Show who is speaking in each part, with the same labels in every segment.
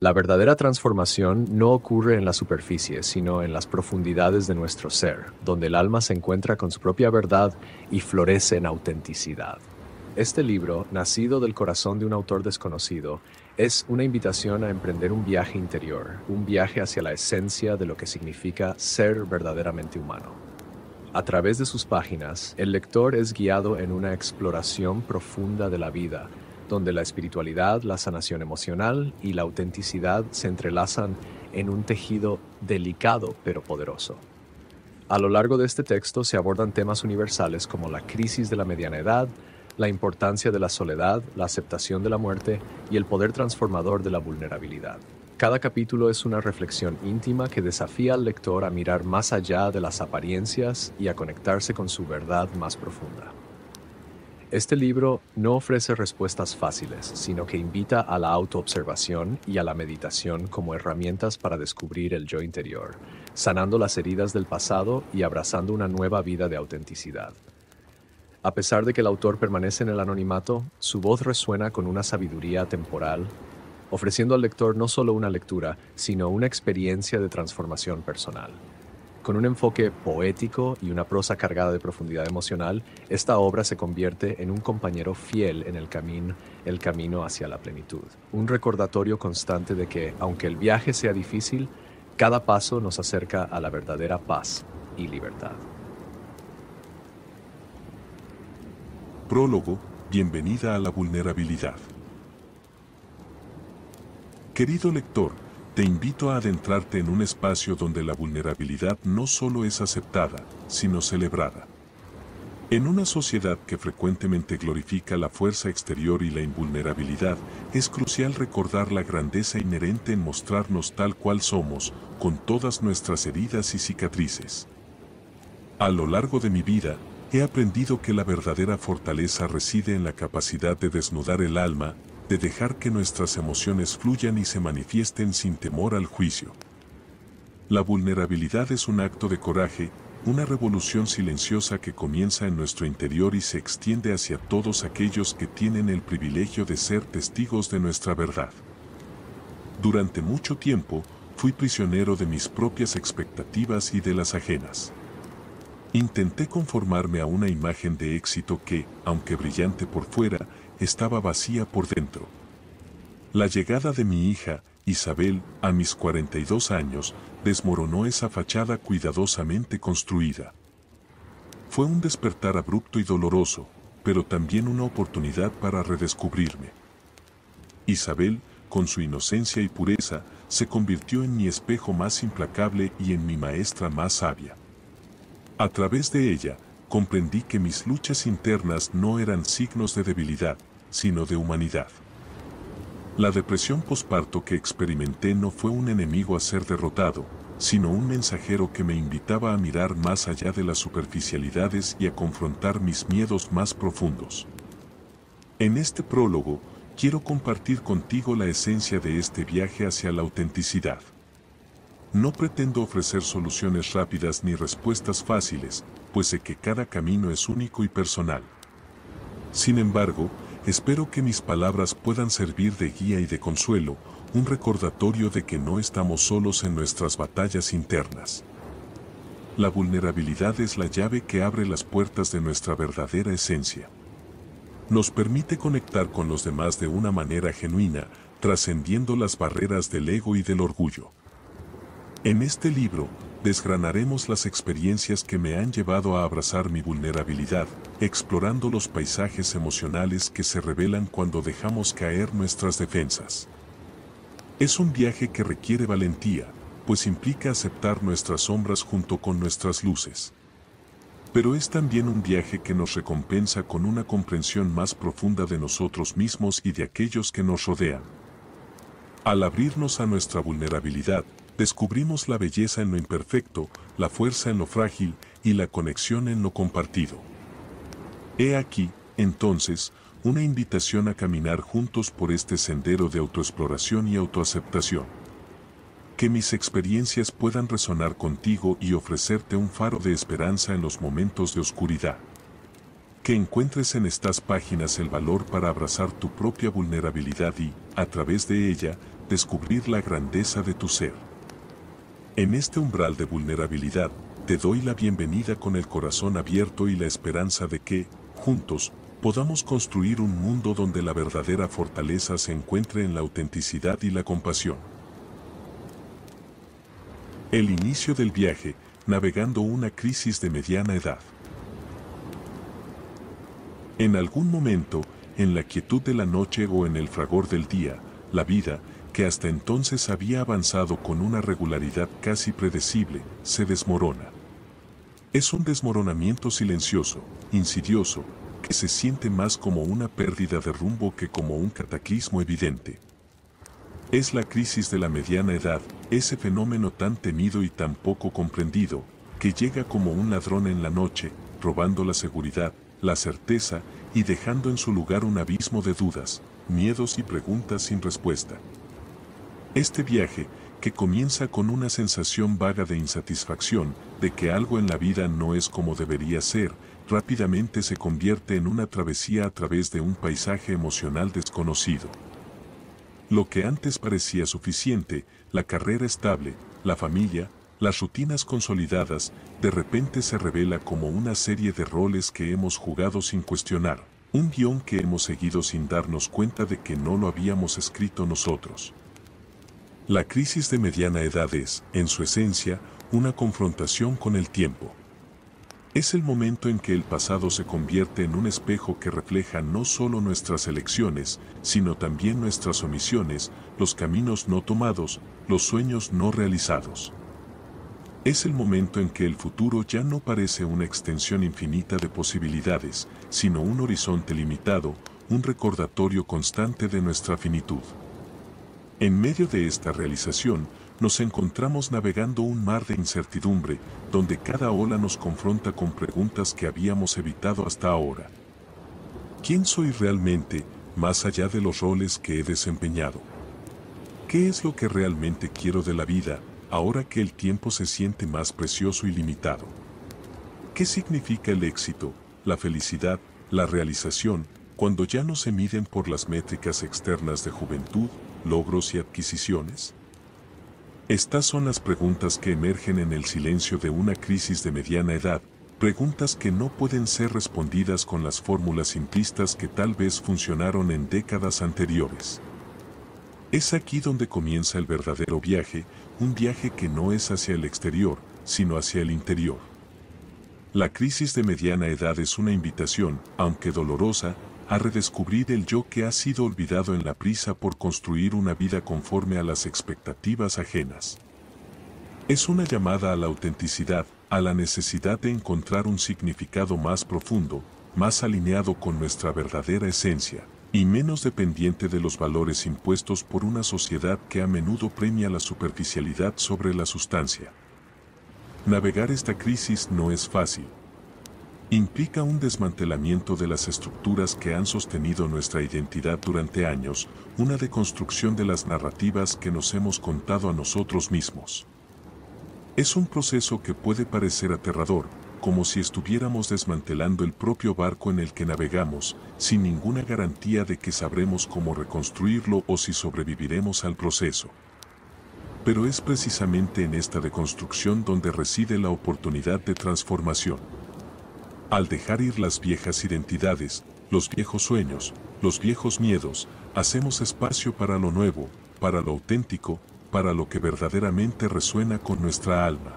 Speaker 1: La verdadera transformación no ocurre en la superficie, sino en las profundidades de nuestro ser, donde el alma se encuentra con su propia verdad y florece en autenticidad. Este libro, nacido del corazón de un autor desconocido, es una invitación a emprender un viaje interior, un viaje hacia la esencia de lo que significa ser verdaderamente humano. A través de sus páginas, el lector es guiado en una exploración profunda de la vida, donde la espiritualidad, la sanación emocional y la autenticidad se entrelazan en un tejido delicado pero poderoso. A lo largo de este texto se abordan temas universales como la crisis de la mediana edad, la importancia de la soledad, la aceptación de la muerte y el poder transformador de la vulnerabilidad. Cada capítulo es una reflexión íntima que desafía al lector a mirar más allá de las apariencias y a conectarse con su verdad más profunda. Este libro no ofrece respuestas fáciles, sino que invita a la autoobservación y a la meditación como herramientas para descubrir el yo interior, sanando las heridas del pasado y abrazando una nueva vida de autenticidad. A pesar de que el autor permanece en el anonimato, su voz resuena con una sabiduría temporal, ofreciendo al lector no solo una lectura, sino una experiencia de transformación personal. Con un enfoque poético y una prosa cargada de profundidad emocional, esta obra se convierte en un compañero fiel en el camino hacia la plenitud. Un recordatorio constante de que, aunque el viaje sea difícil, cada paso nos acerca a la verdadera paz y libertad.
Speaker 2: Prólogo, bienvenida a la vulnerabilidad. Querido lector, te invito a adentrarte en un espacio donde la vulnerabilidad no solo es aceptada, sino celebrada. En una sociedad que frecuentemente glorifica la fuerza exterior y la invulnerabilidad, es crucial recordar la grandeza inherente en mostrarnos tal cual somos, con todas nuestras heridas y cicatrices. A lo largo de mi vida, he aprendido que la verdadera fortaleza reside en la capacidad de desnudar el alma, de dejar que nuestras emociones fluyan y se manifiesten sin temor al juicio. La vulnerabilidad es un acto de coraje, una revolución silenciosa que comienza en nuestro interior y se extiende hacia todos aquellos que tienen el privilegio de ser testigos de nuestra verdad. Durante mucho tiempo, fui prisionero de mis propias expectativas y de las ajenas. Intenté conformarme a una imagen de éxito que, aunque brillante por fuera, estaba vacía por dentro. La llegada de mi hija, Isabel, a mis 42 años, desmoronó esa fachada cuidadosamente construida. Fue un despertar abrupto y doloroso, pero también una oportunidad para redescubrirme. Isabel, con su inocencia y pureza, se convirtió en mi espejo más implacable y en mi maestra más sabia. A través de ella, comprendí que mis luchas internas no eran signos de debilidad, sino de humanidad. La depresión posparto que experimenté no fue un enemigo a ser derrotado, sino un mensajero que me invitaba a mirar más allá de las superficialidades y a confrontar mis miedos más profundos. En este prólogo, quiero compartir contigo la esencia de este viaje hacia la autenticidad. No pretendo ofrecer soluciones rápidas ni respuestas fáciles, pues sé que cada camino es único y personal. Sin embargo, espero que mis palabras puedan servir de guía y de consuelo, un recordatorio de que no estamos solos en nuestras batallas internas. La vulnerabilidad es la llave que abre las puertas de nuestra verdadera esencia. Nos permite conectar con los demás de una manera genuina, trascendiendo las barreras del ego y del orgullo. En este libro, desgranaremos las experiencias que me han llevado a abrazar mi vulnerabilidad, explorando los paisajes emocionales que se revelan cuando dejamos caer nuestras defensas. Es un viaje que requiere valentía, pues implica aceptar nuestras sombras junto con nuestras luces. Pero es también un viaje que nos recompensa con una comprensión más profunda de nosotros mismos y de aquellos que nos rodean. Al abrirnos a nuestra vulnerabilidad, descubrimos la belleza en lo imperfecto, la fuerza en lo frágil y la conexión en lo compartido. He aquí, entonces, una invitación a caminar juntos por este sendero de autoexploración y autoaceptación. Que mis experiencias puedan resonar contigo y ofrecerte un faro de esperanza en los momentos de oscuridad. Que encuentres en estas páginas el valor para abrazar tu propia vulnerabilidad y, a través de ella, descubrir la grandeza de tu ser. En este umbral de vulnerabilidad, te doy la bienvenida con el corazón abierto y la esperanza de que, juntos, podamos construir un mundo donde la verdadera fortaleza se encuentre en la autenticidad y la compasión. El inicio del viaje, navegando una crisis de mediana edad. En algún momento, en la quietud de la noche o en el fragor del día, la vida, que hasta entonces había avanzado con una regularidad casi predecible, se desmorona. Es un desmoronamiento silencioso, insidioso, que se siente más como una pérdida de rumbo que como un cataclismo evidente. Es la crisis de la mediana edad, ese fenómeno tan temido y tan poco comprendido, que llega como un ladrón en la noche, robando la seguridad, la certeza y dejando en su lugar un abismo de dudas, miedos y preguntas sin respuesta. Este viaje, que comienza con una sensación vaga de insatisfacción, de que algo en la vida no es como debería ser, rápidamente se convierte en una travesía a través de un paisaje emocional desconocido. Lo que antes parecía suficiente, la carrera estable, la familia, las rutinas consolidadas, de repente se revela como una serie de roles que hemos jugado sin cuestionar, un guión que hemos seguido sin darnos cuenta de que no lo habíamos escrito nosotros. La crisis de mediana edad es, en su esencia, una confrontación con el tiempo. Es el momento en que el pasado se convierte en un espejo que refleja no solo nuestras elecciones, sino también nuestras omisiones, los caminos no tomados, los sueños no realizados. Es el momento en que el futuro ya no parece una extensión infinita de posibilidades, sino un horizonte limitado, un recordatorio constante de nuestra finitud. En medio de esta realización, nos encontramos navegando un mar de incertidumbre, donde cada ola nos confronta con preguntas que habíamos evitado hasta ahora. ¿Quién soy realmente, más allá de los roles que he desempeñado? ¿Qué es lo que realmente quiero de la vida, ahora que el tiempo se siente más precioso y limitado? ¿Qué significa el éxito, la felicidad, la realización, cuando ya no se miden por las métricas externas de juventud, logros y adquisiciones? Estas son las preguntas que emergen en el silencio de una crisis de mediana edad, preguntas que no pueden ser respondidas con las fórmulas simplistas que tal vez funcionaron en décadas anteriores. Es aquí donde comienza el verdadero viaje, un viaje que no es hacia el exterior, sino hacia el interior. La crisis de mediana edad es una invitación, aunque dolorosa, a redescubrir el yo que ha sido olvidado en la prisa por construir una vida conforme a las expectativas ajenas. Es una llamada a la autenticidad, a la necesidad de encontrar un significado más profundo, más alineado con nuestra verdadera esencia, y menos dependiente de los valores impuestos por una sociedad que a menudo premia la superficialidad sobre la sustancia. Navegar esta crisis no es fácil. Implica un desmantelamiento de las estructuras que han sostenido nuestra identidad durante años, una deconstrucción de las narrativas que nos hemos contado a nosotros mismos. Es un proceso que puede parecer aterrador, como si estuviéramos desmantelando el propio barco en el que navegamos, sin ninguna garantía de que sabremos cómo reconstruirlo o si sobreviviremos al proceso. Pero es precisamente en esta deconstrucción donde reside la oportunidad de transformación. Al dejar ir las viejas identidades, los viejos sueños, los viejos miedos, hacemos espacio para lo nuevo, para lo auténtico, para lo que verdaderamente resuena con nuestra alma.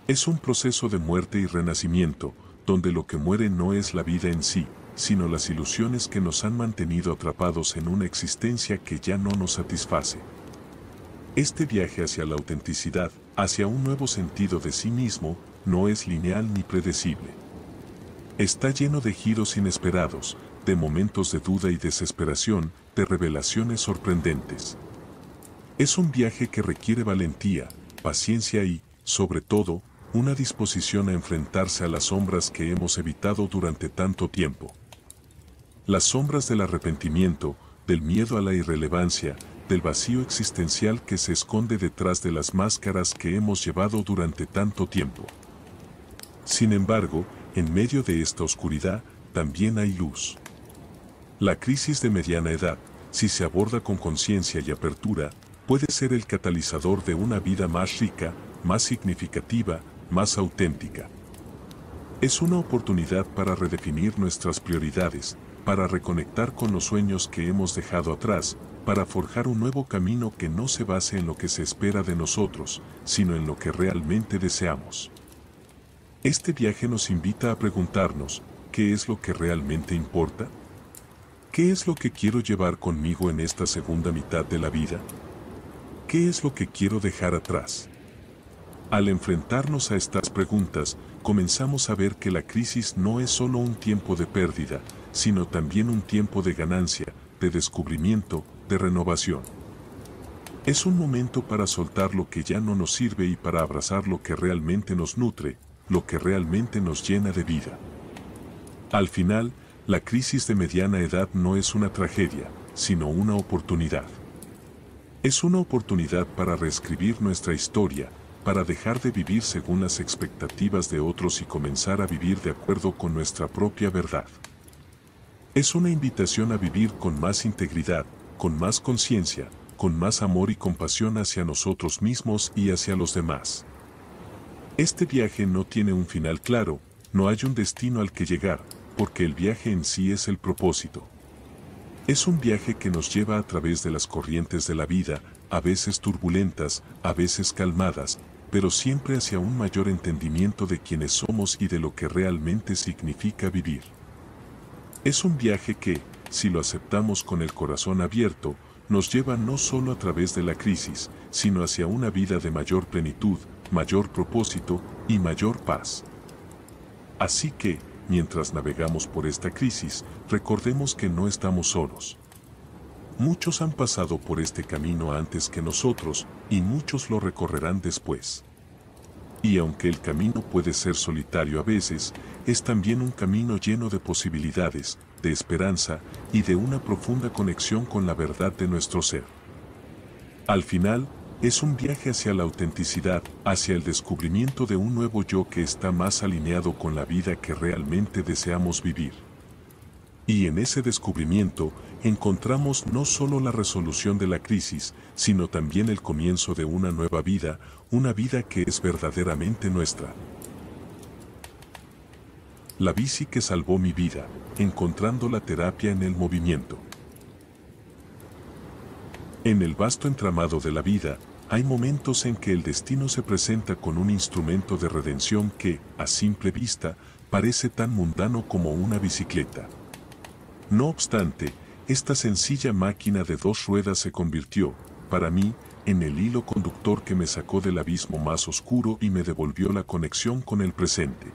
Speaker 2: Es un proceso de muerte y renacimiento, donde lo que muere no es la vida en sí, sino las ilusiones que nos han mantenido atrapados en una existencia que ya no nos satisface. Este viaje hacia la autenticidad, hacia un nuevo sentido de sí mismo, no es lineal ni predecible. Está lleno de giros inesperados, de momentos de duda y desesperación, de revelaciones sorprendentes. Es un viaje que requiere valentía, paciencia y, sobre todo, una disposición a enfrentarse a las sombras que hemos evitado durante tanto tiempo. Las sombras del arrepentimiento, del miedo a la irrelevancia, del vacío existencial que se esconde detrás de las máscaras que hemos llevado durante tanto tiempo. Sin embargo, en medio de esta oscuridad, también hay luz. La crisis de mediana edad, si se aborda con conciencia y apertura, puede ser el catalizador de una vida más rica, más significativa, más auténtica. Es una oportunidad para redefinir nuestras prioridades, para reconectar con los sueños que hemos dejado atrás, para forjar un nuevo camino que no se base en lo que se espera de nosotros, sino en lo que realmente deseamos. Este viaje nos invita a preguntarnos, ¿qué es lo que realmente importa? ¿Qué es lo que quiero llevar conmigo en esta segunda mitad de la vida? ¿Qué es lo que quiero dejar atrás? Al enfrentarnos a estas preguntas, comenzamos a ver que la crisis no es solo un tiempo de pérdida, sino también un tiempo de ganancia, de descubrimiento, de renovación. Es un momento para soltar lo que ya no nos sirve y para abrazar lo que realmente nos nutre, lo que realmente nos llena de vida. Al final, la crisis de mediana edad no es una tragedia, sino una oportunidad. Es una oportunidad para reescribir nuestra historia, para dejar de vivir según las expectativas de otros y comenzar a vivir de acuerdo con nuestra propia verdad. Es una invitación a vivir con más integridad, con más conciencia, con más amor y compasión hacia nosotros mismos y hacia los demás. Este viaje no tiene un final claro, no hay un destino al que llegar, porque el viaje en sí es el propósito. Es un viaje que nos lleva a través de las corrientes de la vida, a veces turbulentas, a veces calmadas, pero siempre hacia un mayor entendimiento de quiénes somos y de lo que realmente significa vivir. Es un viaje que, si lo aceptamos con el corazón abierto, nos lleva no solo a través de la crisis, sino hacia una vida de mayor plenitud, mayor propósito y mayor paz. Así que, mientras navegamos por esta crisis, recordemos que no estamos solos. Muchos han pasado por este camino antes que nosotros, y muchos lo recorrerán después. Y aunque el camino puede ser solitario a veces, es también un camino lleno de posibilidades, de esperanza y de una profunda conexión con la verdad de nuestro ser. Al final, es un viaje hacia la autenticidad, hacia el descubrimiento de un nuevo yo que está más alineado con la vida que realmente deseamos vivir. Y en ese descubrimiento, encontramos no solo la resolución de la crisis, sino también el comienzo de una nueva vida, una vida que es verdaderamente nuestra. La bici que salvó mi vida, encontrando la terapia en el movimiento. En el vasto entramado de la vida, hay momentos en que el destino se presenta con un instrumento de redención que, a simple vista, parece tan mundano como una bicicleta. No obstante, esta sencilla máquina de 2 ruedas se convirtió, para mí, en el hilo conductor que me sacó del abismo más oscuro y me devolvió la conexión con el presente.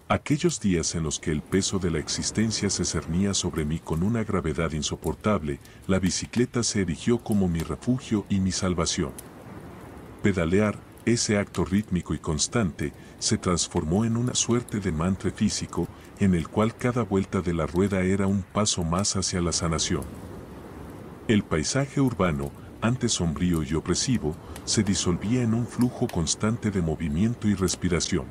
Speaker 2: Aquellos días en los que el peso de la existencia se cernía sobre mí con una gravedad insoportable, la bicicleta se erigió como mi refugio y mi salvación. Pedalear, ese acto rítmico y constante, se transformó en una suerte de mantra físico, en el cual cada vuelta de la rueda era un paso más hacia la sanación. El paisaje urbano, antes sombrío y opresivo, se disolvía en un flujo constante de movimiento y respiración.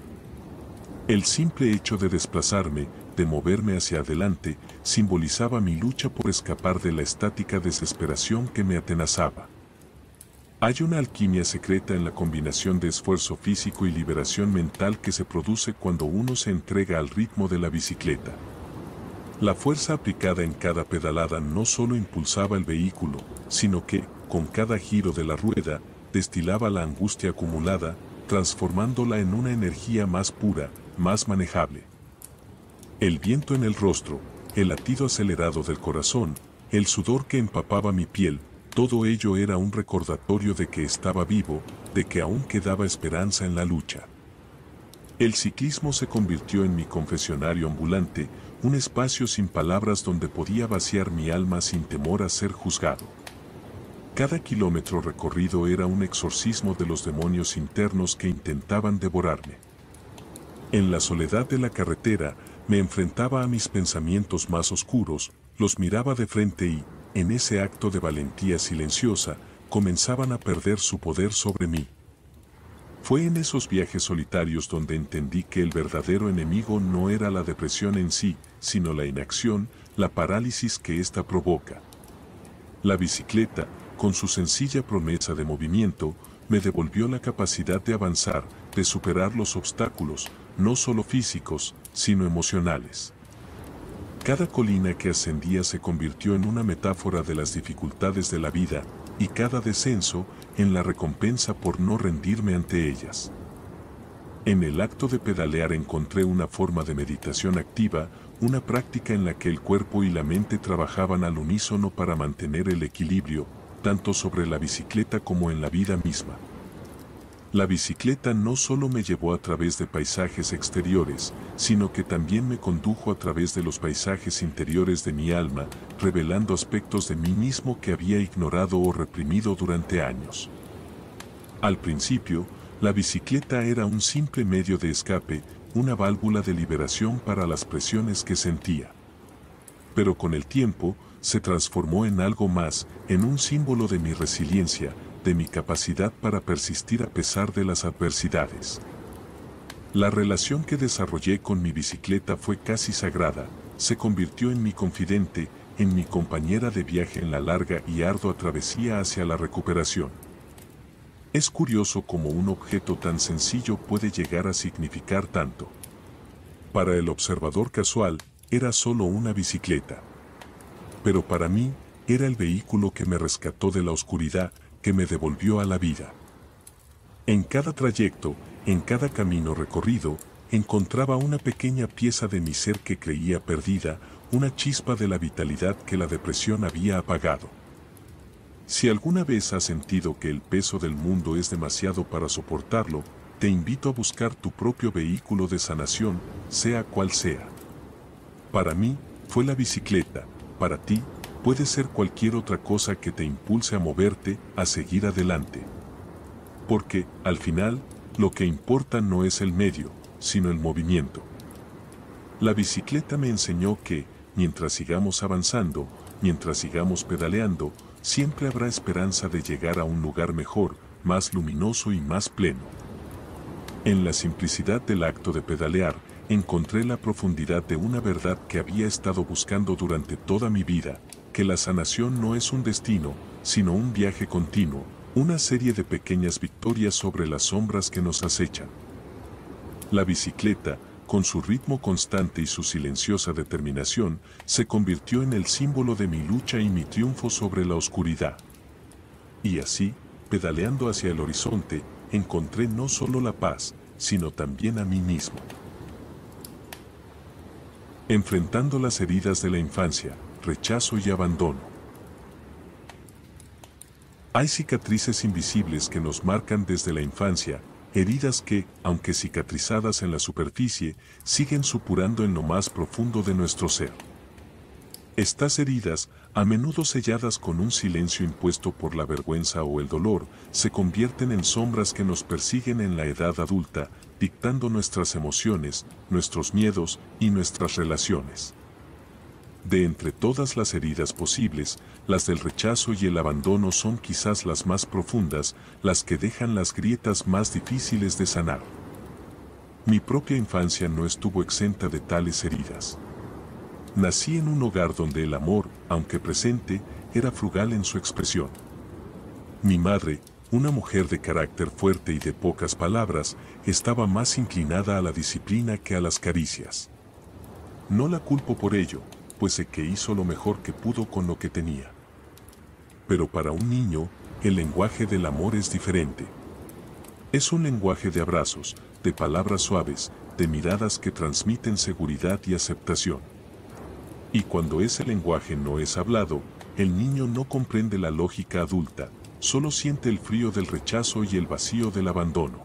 Speaker 2: El simple hecho de desplazarme, de moverme hacia adelante, simbolizaba mi lucha por escapar de la estática desesperación que me atenazaba. Hay una alquimia secreta en la combinación de esfuerzo físico y liberación mental que se produce cuando uno se entrega al ritmo de la bicicleta. La fuerza aplicada en cada pedalada no solo impulsaba el vehículo, sino que, con cada giro de la rueda, destilaba la angustia acumulada, transformándola en una energía más pura, más manejable. El viento en el rostro, el latido acelerado del corazón, el sudor que empapaba mi piel, todo ello era un recordatorio de que estaba vivo, de que aún quedaba esperanza en la lucha. El ciclismo se convirtió en mi confesionario ambulante, un espacio sin palabras donde podía vaciar mi alma sin temor a ser juzgado. Cada kilómetro recorrido era un exorcismo de los demonios internos que intentaban devorarme. En la soledad de la carretera, me enfrentaba a mis pensamientos más oscuros, los miraba de frente y, en ese acto de valentía silenciosa, comenzaban a perder su poder sobre mí. Fue en esos viajes solitarios donde entendí que el verdadero enemigo no era la depresión en sí, sino la inacción, la parálisis que ésta provoca. La bicicleta, con su sencilla promesa de movimiento, me devolvió la capacidad de avanzar, de superar los obstáculos, no solo físicos, sino emocionales. Cada colina que ascendía se convirtió en una metáfora de las dificultades de la vida, y cada descenso en la recompensa por no rendirme ante ellas. En el acto de pedalear encontré una forma de meditación activa, una práctica en la que el cuerpo y la mente trabajaban al unísono para mantener el equilibrio, tanto sobre la bicicleta como en la vida misma. La bicicleta no solo me llevó a través de paisajes exteriores, sino que también me condujo a través de los paisajes interiores de mi alma, revelando aspectos de mí mismo que había ignorado o reprimido durante años. Al principio, la bicicleta era un simple medio de escape, una válvula de liberación para las presiones que sentía. Pero con el tiempo, se transformó en algo más, en un símbolo de mi resiliencia, de mi capacidad para persistir a pesar de las adversidades. La relación que desarrollé con mi bicicleta fue casi sagrada, se convirtió en mi confidente, en mi compañera de viaje en la larga y ardua travesía hacia la recuperación. Es curioso cómo un objeto tan sencillo puede llegar a significar tanto. Para el observador casual, era solo una bicicleta. Pero para mí, era el vehículo que me rescató de la oscuridad, que me devolvió a la vida. En cada trayecto, en cada camino recorrido, encontraba una pequeña pieza de mi ser que creía perdida, una chispa de la vitalidad que la depresión había apagado. Si alguna vez has sentido que el peso del mundo es demasiado para soportarlo, te invito a buscar tu propio vehículo de sanación, sea cual sea. Para mí, fue la bicicleta, para ti, puede ser cualquier otra cosa que te impulse a moverte, a seguir adelante. Porque, al final, lo que importa no es el medio, sino el movimiento. La bicicleta me enseñó que, mientras sigamos avanzando, mientras sigamos pedaleando, siempre habrá esperanza de llegar a un lugar mejor, más luminoso y más pleno. En la simplicidad del acto de pedalear, encontré la profundidad de una verdad que había estado buscando durante toda mi vida, que la sanación no es un destino, sino un viaje continuo, una serie de pequeñas victorias sobre las sombras que nos acechan. La bicicleta, con su ritmo constante y su silenciosa determinación, se convirtió en el símbolo de mi lucha y mi triunfo sobre la oscuridad. Y así, pedaleando hacia el horizonte, encontré no solo la paz, sino también a mí mismo. Enfrentando las heridas de la infancia, rechazo y abandono. Hay cicatrices invisibles que nos marcan desde la infancia, heridas que, aunque cicatrizadas en la superficie, siguen supurando en lo más profundo de nuestro ser. Estas heridas, a menudo selladas con un silencio impuesto por la vergüenza o el dolor, se convierten en sombras que nos persiguen en la edad adulta, dictando nuestras emociones, nuestros miedos y nuestras relaciones. De entre todas las heridas posibles, las del rechazo y el abandono son quizás las más profundas, las que dejan las grietas más difíciles de sanar. Mi propia infancia no estuvo exenta de tales heridas. Nací en un hogar donde el amor, aunque presente, era frugal en su expresión. Mi madre, una mujer de carácter fuerte y de pocas palabras, estaba más inclinada a la disciplina que a las caricias. No la culpo por ello, pues sé que hizo lo mejor que pudo con lo que tenía. Pero para un niño, el lenguaje del amor es diferente. Es un lenguaje de abrazos, de palabras suaves, de miradas que transmiten seguridad y aceptación. Y cuando ese lenguaje no es hablado, el niño no comprende la lógica adulta, solo siente el frío del rechazo y el vacío del abandono.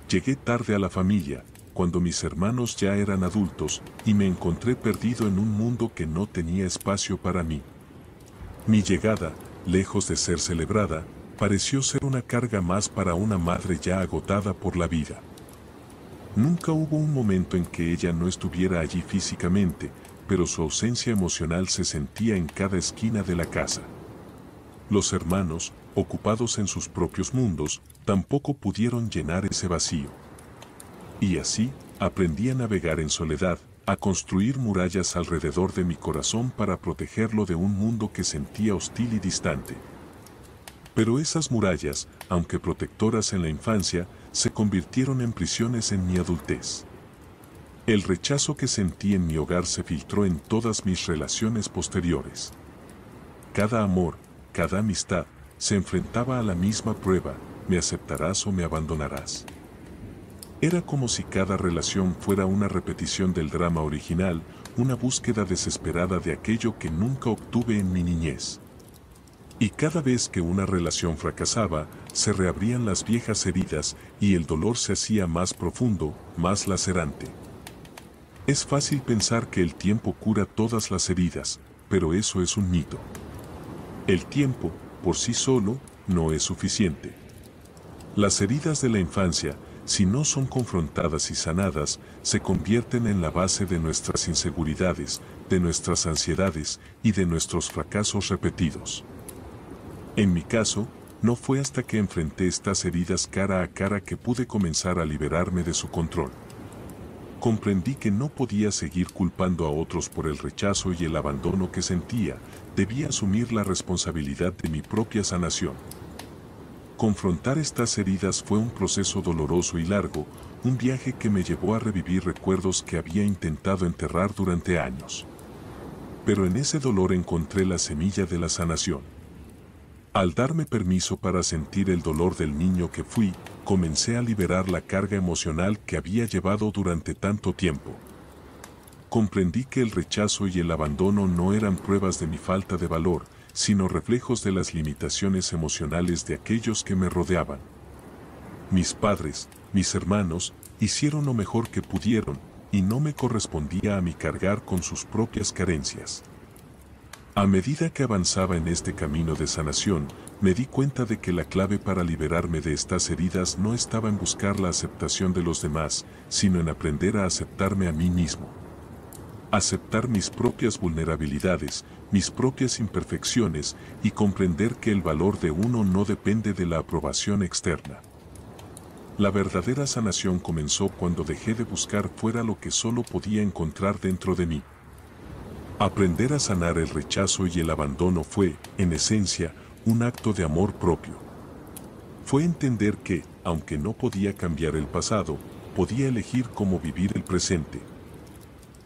Speaker 2: Llegué tarde a la familia, cuando mis hermanos ya eran adultos, y me encontré perdido en un mundo que no tenía espacio para mí. Mi llegada, lejos de ser celebrada, pareció ser una carga más para una madre ya agotada por la vida. Nunca hubo un momento en que ella no estuviera allí físicamente, pero su ausencia emocional se sentía en cada esquina de la casa. Los hermanos, ocupados en sus propios mundos, tampoco pudieron llenar ese vacío. Y así, aprendí a navegar en soledad, a construir murallas alrededor de mi corazón para protegerlo de un mundo que sentía hostil y distante. Pero esas murallas, aunque protectoras en la infancia, se convirtieron en prisiones en mi adultez. El rechazo que sentí en mi hogar se filtró en todas mis relaciones posteriores. Cada amor, cada amistad, se enfrentaba a la misma prueba: ¿me aceptarás o me abandonarás? Era como si cada relación fuera una repetición del drama original, una búsqueda desesperada de aquello que nunca obtuve en mi niñez. Y cada vez que una relación fracasaba, se reabrían las viejas heridas y el dolor se hacía más profundo, más lacerante. Es fácil pensar que el tiempo cura todas las heridas, pero eso es un mito. El tiempo, por sí solo, no es suficiente. Las heridas de la infancia, si no son confrontadas y sanadas, se convierten en la base de nuestras inseguridades, de nuestras ansiedades y de nuestros fracasos repetidos. En mi caso, no fue hasta que enfrenté estas heridas cara a cara que pude comenzar a liberarme de su control. Comprendí que no podía seguir culpando a otros por el rechazo y el abandono que sentía, debía asumir la responsabilidad de mi propia sanación. Confrontar estas heridas fue un proceso doloroso y largo, un viaje que me llevó a revivir recuerdos que había intentado enterrar durante años. Pero en ese dolor encontré la semilla de la sanación. Al darme permiso para sentir el dolor del niño que fui, comencé a liberar la carga emocional que había llevado durante tanto tiempo. Comprendí que el rechazo y el abandono no eran pruebas de mi falta de valor, sino reflejos de las limitaciones emocionales de aquellos que me rodeaban. Mis padres, mis hermanos, hicieron lo mejor que pudieron, y no me correspondía a mí cargar con sus propias carencias. A medida que avanzaba en este camino de sanación, me di cuenta de que la clave para liberarme de estas heridas no estaba en buscar la aceptación de los demás, sino en aprender a aceptarme a mí mismo. Aceptar mis propias vulnerabilidades, mis propias imperfecciones y comprender que el valor de uno no depende de la aprobación externa. La verdadera sanación comenzó cuando dejé de buscar fuera lo que solo podía encontrar dentro de mí. Aprender a sanar el rechazo y el abandono fue, en esencia, un acto de amor propio. Fue entender que, aunque no podía cambiar el pasado, podía elegir cómo vivir el presente.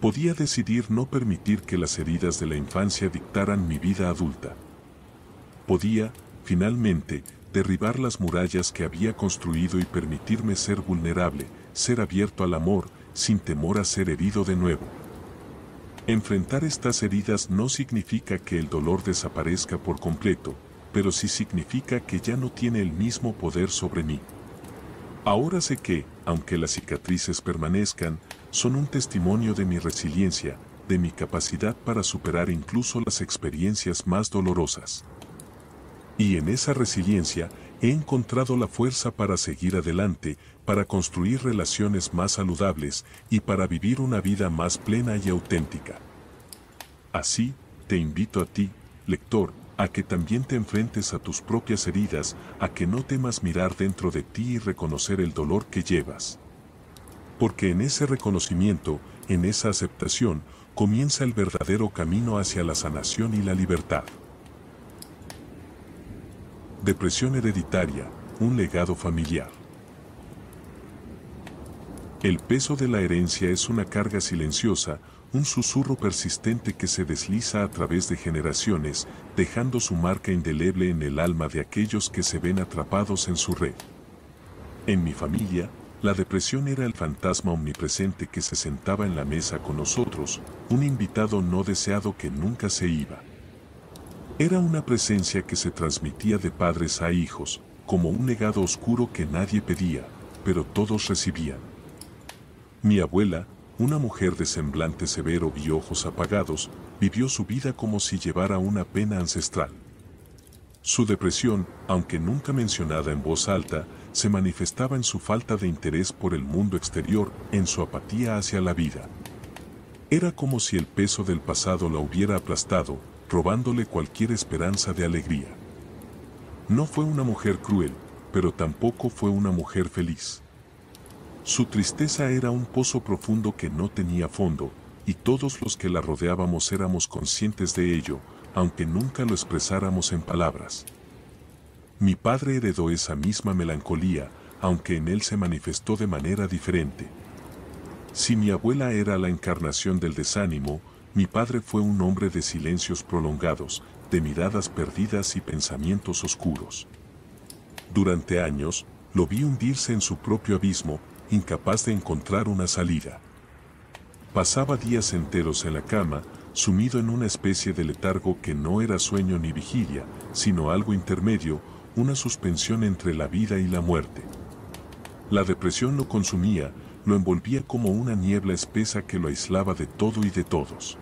Speaker 2: Podía decidir no permitir que las heridas de la infancia dictaran mi vida adulta. Podía, finalmente, derribar las murallas que había construido y permitirme ser vulnerable, ser abierto al amor, sin temor a ser herido de nuevo. Enfrentar estas heridas no significa que el dolor desaparezca por completo, pero sí significa que ya no tiene el mismo poder sobre mí. Ahora sé que, aunque las cicatrices permanezcan, son un testimonio de mi resiliencia, de mi capacidad para superar incluso las experiencias más dolorosas. Y en esa resiliencia he encontrado la fuerza para seguir adelante, para construir relaciones más saludables y para vivir una vida más plena y auténtica. Así, te invito a ti, lector, a que también te enfrentes a tus propias heridas, a que no temas mirar dentro de ti y reconocer el dolor que llevas. Porque en ese reconocimiento, en esa aceptación, comienza el verdadero camino hacia la sanación y la libertad. Depresión hereditaria, un legado familiar. El peso de la herencia es una carga silenciosa, un susurro persistente que se desliza a través de generaciones, dejando su marca indeleble en el alma de aquellos que se ven atrapados en su red. En mi familia, la depresión era el fantasma omnipresente que se sentaba en la mesa con nosotros, un invitado no deseado que nunca se iba. Era una presencia que se transmitía de padres a hijos, como un legado oscuro que nadie pedía, pero todos recibían. Mi abuela, una mujer de semblante severo y ojos apagados, vivió su vida como si llevara una pena ancestral. Su depresión, aunque nunca mencionada en voz alta, se manifestaba en su falta de interés por el mundo exterior, en su apatía hacia la vida. Era como si el peso del pasado la hubiera aplastado, robándole cualquier esperanza de alegría. No fue una mujer cruel, pero tampoco fue una mujer feliz. Su tristeza era un pozo profundo que no tenía fondo, y todos los que la rodeábamos éramos conscientes de ello, aunque nunca lo expresáramos en palabras. Mi padre heredó esa misma melancolía, aunque en él se manifestó de manera diferente. Si mi abuela era la encarnación del desánimo, mi padre fue un hombre de silencios prolongados, de miradas perdidas y pensamientos oscuros. Durante años, lo vi hundirse en su propio abismo, incapaz de encontrar una salida. Pasaba días enteros en la cama, sumido en una especie de letargo que no era sueño ni vigilia, sino algo intermedio, una suspensión entre la vida y la muerte. La depresión lo consumía, lo envolvía como una niebla espesa que lo aislaba de todo y de todos.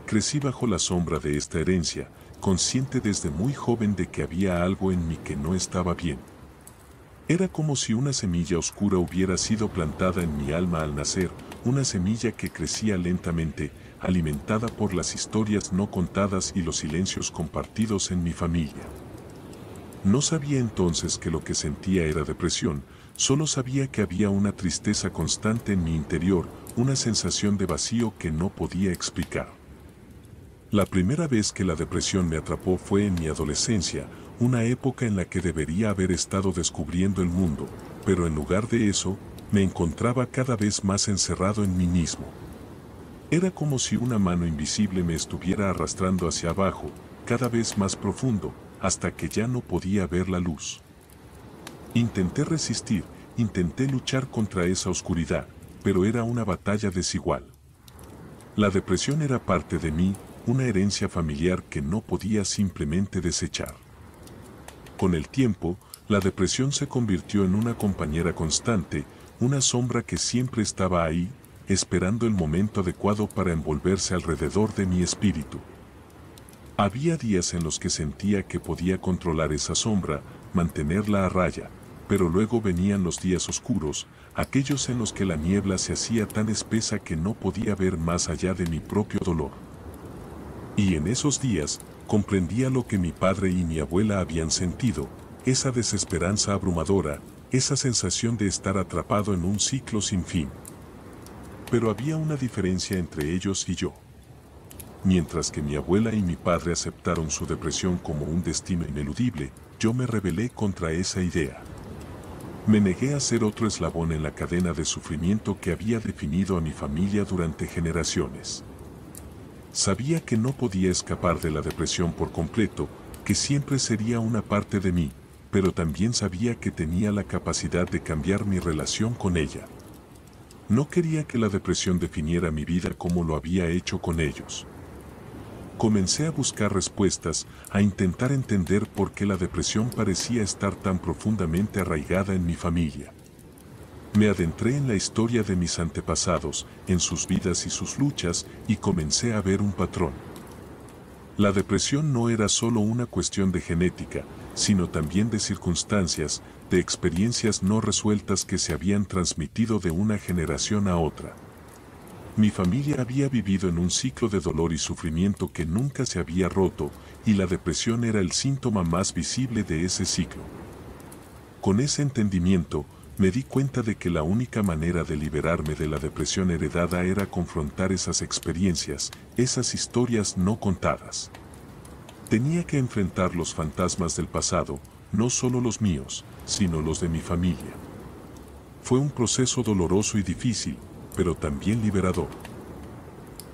Speaker 2: Crecí bajo la sombra de esta herencia, consciente desde muy joven de que había algo en mí que no estaba bien. Era como si una semilla oscura hubiera sido plantada en mi alma al nacer, una semilla que crecía lentamente, alimentada por las historias no contadas y los silencios compartidos en mi familia. No sabía entonces que lo que sentía era depresión, solo sabía que había una tristeza constante en mi interior, una sensación de vacío que no podía explicar. La primera vez que la depresión me atrapó fue en mi adolescencia, una época en la que debería haber estado descubriendo el mundo, pero en lugar de eso, me encontraba cada vez más encerrado en mí mismo. Era como si una mano invisible me estuviera arrastrando hacia abajo, cada vez más profundo, hasta que ya no podía ver la luz. Intenté resistir, intenté luchar contra esa oscuridad, pero era una batalla desigual. La depresión era parte de mí, una herencia familiar que no podía simplemente desechar. Con el tiempo, la depresión se convirtió en una compañera constante, una sombra que siempre estaba ahí, esperando el momento adecuado para envolverse alrededor de mi espíritu. Había días en los que sentía que podía controlar esa sombra, mantenerla a raya, pero luego venían los días oscuros, aquellos en los que la niebla se hacía tan espesa que no podía ver más allá de mi propio dolor. Y en esos días, comprendía lo que mi padre y mi abuela habían sentido, esa desesperanza abrumadora, esa sensación de estar atrapado en un ciclo sin fin. Pero había una diferencia entre ellos y yo. Mientras que mi abuela y mi padre aceptaron su depresión como un destino ineludible, yo me rebelé contra esa idea. Me negué a ser otro eslabón en la cadena de sufrimiento que había definido a mi familia durante generaciones. Sabía que no podía escapar de la depresión por completo, que siempre sería una parte de mí, pero también sabía que tenía la capacidad de cambiar mi relación con ella. No quería que la depresión definiera mi vida como lo había hecho con ellos. Comencé a buscar respuestas, a intentar entender por qué la depresión parecía estar tan profundamente arraigada en mi familia. Me adentré en la historia de mis antepasados, en sus vidas y sus luchas, y comencé a ver un patrón. La depresión no era solo una cuestión de genética, sino también de circunstancias, de experiencias no resueltas que se habían transmitido de una generación a otra. Mi familia había vivido en un ciclo de dolor y sufrimiento que nunca se había roto, y la depresión era el síntoma más visible de ese ciclo. Con ese entendimiento, me di cuenta de que la única manera de liberarme de la depresión heredada era confrontar esas experiencias, esas historias no contadas. Tenía que enfrentar los fantasmas del pasado, no solo los míos, sino los de mi familia. Fue un proceso doloroso y difícil, pero también liberador.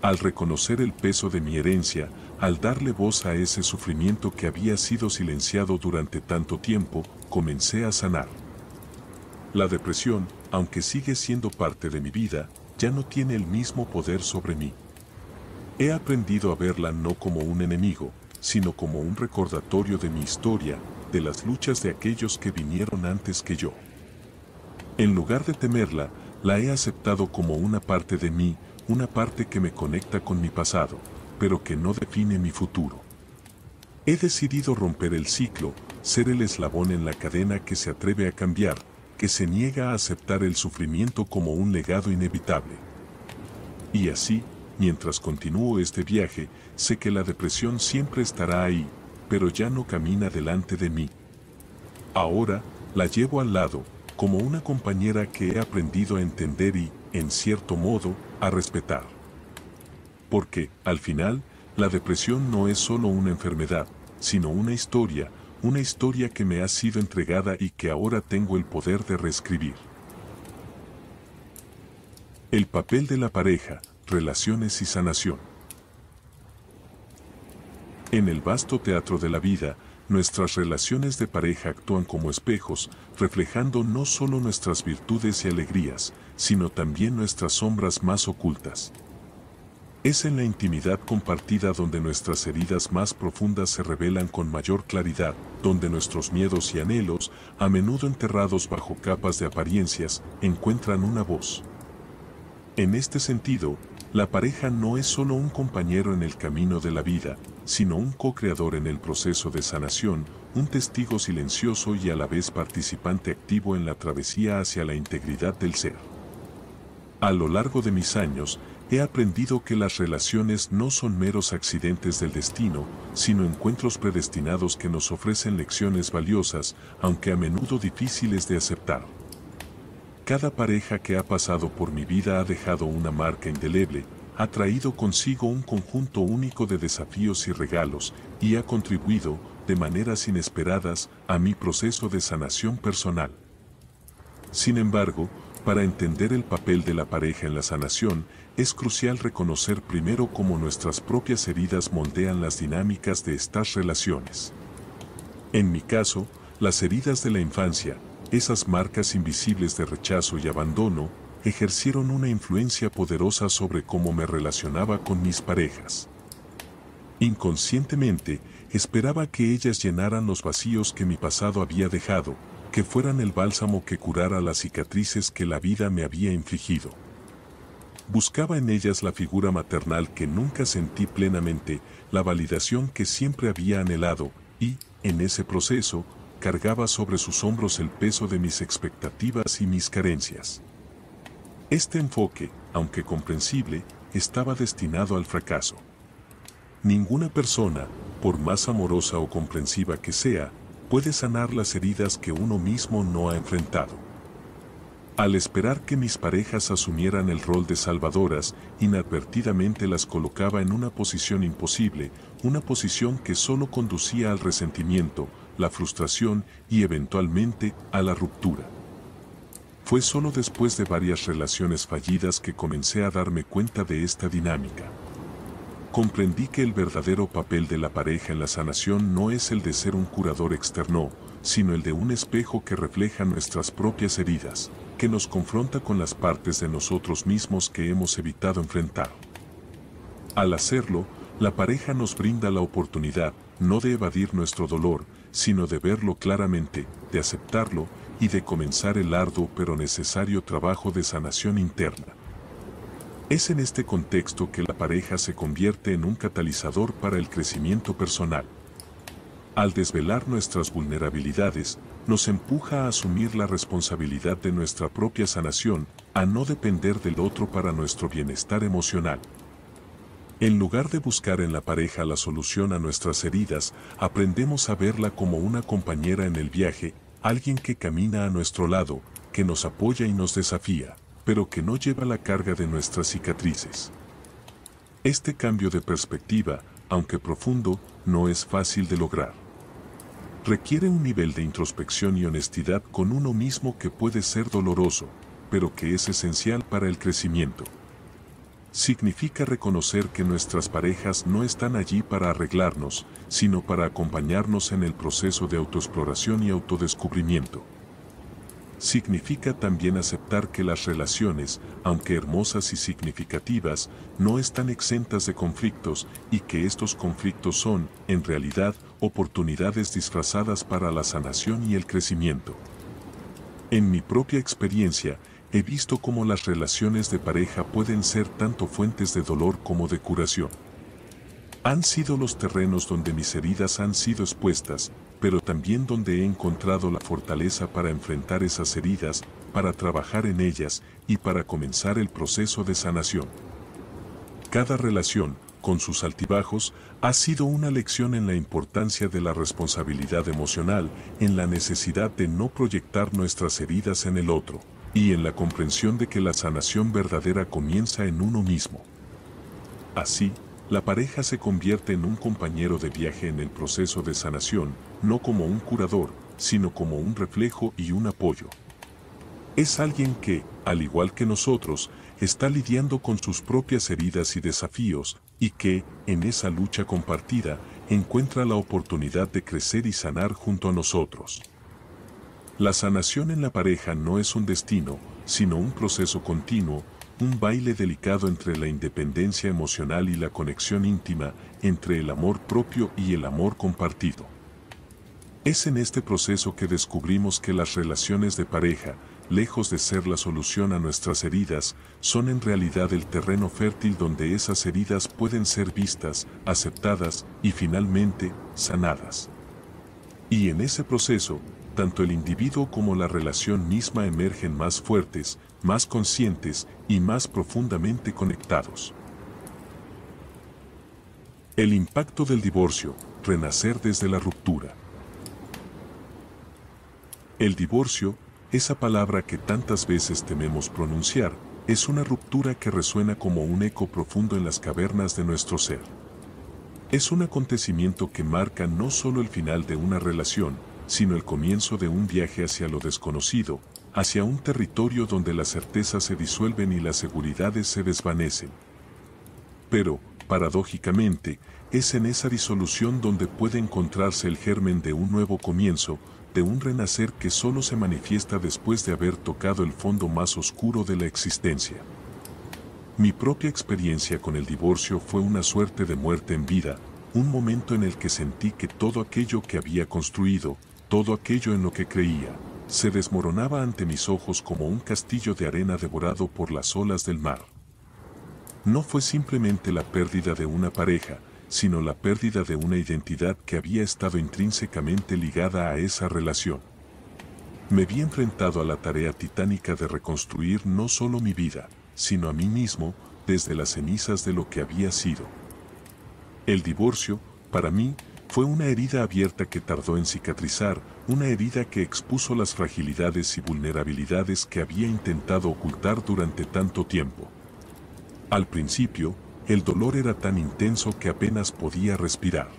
Speaker 2: Al reconocer el peso de mi herencia, al darle voz a ese sufrimiento que había sido silenciado durante tanto tiempo, comencé a sanar. La depresión, aunque sigue siendo parte de mi vida, ya no tiene el mismo poder sobre mí. He aprendido a verla no como un enemigo, sino como un recordatorio de mi historia, de las luchas de aquellos que vinieron antes que yo. En lugar de temerla, la he aceptado como una parte de mí, una parte que me conecta con mi pasado, pero que no define mi futuro. He decidido romper el ciclo, ser el eslabón en la cadena que se atreve a cambiar, que se niega a aceptar el sufrimiento como un legado inevitable. Y así, mientras continúo este viaje, sé que la depresión siempre estará ahí, pero ya no camina delante de mí. Ahora, la llevo al lado, como una compañera que he aprendido a entender y, en cierto modo, a respetar. Porque, al final, la depresión no es solo una enfermedad, sino una historia que me ha sido entregada y que ahora tengo el poder de reescribir. El papel de la pareja, relaciones y sanación. En el vasto teatro de la vida, nuestras relaciones de pareja actúan como espejos, reflejando no solo nuestras virtudes y alegrías, sino también nuestras sombras más ocultas. Es en la intimidad compartida donde nuestras heridas más profundas se revelan con mayor claridad, donde nuestros miedos y anhelos, a menudo enterrados bajo capas de apariencias, encuentran una voz. En este sentido, la pareja no es solo un compañero en el camino de la vida, sino un co-creador en el proceso de sanación, un testigo silencioso y a la vez participante activo en la travesía hacia la integridad del ser. A lo largo de mis años, he aprendido que las relaciones no son meros accidentes del destino, sino encuentros predestinados que nos ofrecen lecciones valiosas, aunque a menudo difíciles de aceptar. Cada pareja que ha pasado por mi vida ha dejado una marca indeleble, ha traído consigo un conjunto único de desafíos y regalos, y ha contribuido, de maneras inesperadas, a mi proceso de sanación personal. Sin embargo, para entender el papel de la pareja en la sanación, es crucial reconocer primero cómo nuestras propias heridas moldean las dinámicas de estas relaciones. En mi caso, las heridas de la infancia, esas marcas invisibles de rechazo y abandono, ejercieron una influencia poderosa sobre cómo me relacionaba con mis parejas. Inconscientemente, esperaba que ellas llenaran los vacíos que mi pasado había dejado, que fueran el bálsamo que curara las cicatrices que la vida me había infligido. Buscaba en ellas la figura maternal que nunca sentí plenamente, la validación que siempre había anhelado, y, en ese proceso, cargaba sobre sus hombros el peso de mis expectativas y mis carencias. Este enfoque, aunque comprensible, estaba destinado al fracaso. Ninguna persona, por más amorosa o comprensiva que sea, puede sanar las heridas que uno mismo no ha enfrentado. Al esperar que mis parejas asumieran el rol de salvadoras, inadvertidamente las colocaba en una posición imposible, una posición que solo conducía al resentimiento, la frustración y eventualmente a la ruptura. Fue solo después de varias relaciones fallidas que comencé a darme cuenta de esta dinámica. Comprendí que el verdadero papel de la pareja en la sanación no es el de ser un curador externo, sino el de un espejo que refleja nuestras propias heridas, que nos confronta con las partes de nosotros mismos que hemos evitado enfrentar. Al hacerlo, la pareja nos brinda la oportunidad, no de evadir nuestro dolor, sino de verlo claramente, de aceptarlo y de comenzar el arduo pero necesario trabajo de sanación interna. Es en este contexto que la pareja se convierte en un catalizador para el crecimiento personal. Al desvelar nuestras vulnerabilidades, nos empuja a asumir la responsabilidad de nuestra propia sanación, a no depender del otro para nuestro bienestar emocional. En lugar de buscar en la pareja la solución a nuestras heridas, aprendemos a verla como una compañera en el viaje, alguien que camina a nuestro lado, que nos apoya y nos desafía, pero que no lleva la carga de nuestras cicatrices. Este cambio de perspectiva, aunque profundo, no es fácil de lograr. Requiere un nivel de introspección y honestidad con uno mismo que puede ser doloroso, pero que es esencial para el crecimiento. Significa reconocer que nuestras parejas no están allí para arreglarnos, sino para acompañarnos en el proceso de autoexploración y autodescubrimiento. Significa también aceptar que las relaciones, aunque hermosas y significativas, no están exentas de conflictos y que estos conflictos son, en realidad, oportunidades disfrazadas para la sanación y el crecimiento. En mi propia experiencia, he visto cómo las relaciones de pareja pueden ser tanto fuentes de dolor como de curación. Han sido los terrenos donde mis heridas han sido expuestas, pero también donde he encontrado la fortaleza para enfrentar esas heridas, para trabajar en ellas y para comenzar el proceso de sanación. Cada relación, con sus altibajos, ha sido una lección en la importancia de la responsabilidad emocional, en la necesidad de no proyectar nuestras heridas en el otro, y en la comprensión de que la sanación verdadera comienza en uno mismo. Así, la pareja se convierte en un compañero de viaje en el proceso de sanación, no como un curador, sino como un reflejo y un apoyo. Es alguien que, al igual que nosotros, está lidiando con sus propias heridas y desafíos, y que, en esa lucha compartida, encuentra la oportunidad de crecer y sanar junto a nosotros. La sanación en la pareja no es un destino, sino un proceso continuo, un baile delicado entre la independencia emocional y la conexión íntima, entre el amor propio y el amor compartido. Es en este proceso que descubrimos que las relaciones de pareja, lejos de ser la solución a nuestras heridas, son en realidad el terreno fértil donde esas heridas pueden ser vistas, aceptadas y finalmente sanadas. Y en ese proceso, tanto el individuo como la relación misma emergen más fuertes, más conscientes y más profundamente conectados. El impacto del divorcio, renacer desde la ruptura. El divorcio, esa palabra que tantas veces tememos pronunciar, es una ruptura que resuena como un eco profundo en las cavernas de nuestro ser. Es un acontecimiento que marca no solo el final de una relación, sino el comienzo de un viaje hacia lo desconocido, hacia un territorio donde las certezas se disuelven y las seguridades se desvanecen. Pero, paradójicamente, es en esa disolución donde puede encontrarse el germen de un nuevo comienzo, de un renacer que solo se manifiesta después de haber tocado el fondo más oscuro de la existencia. Mi propia experiencia con el divorcio fue una suerte de muerte en vida, un momento en el que sentí que todo aquello que había construido, todo aquello en lo que creía, se desmoronaba ante mis ojos como un castillo de arena devorado por las olas del mar. No fue simplemente la pérdida de una pareja, sino la pérdida de una identidad que había estado intrínsecamente ligada a esa relación. Me vi enfrentado a la tarea titánica de reconstruir no solo mi vida, sino a mí mismo, desde las cenizas de lo que había sido. El divorcio, para mí, fue una herida abierta que tardó en cicatrizar, una herida que expuso las fragilidades y vulnerabilidades que había intentado ocultar durante tanto tiempo. Al principio, el dolor era tan intenso que apenas podía respirar.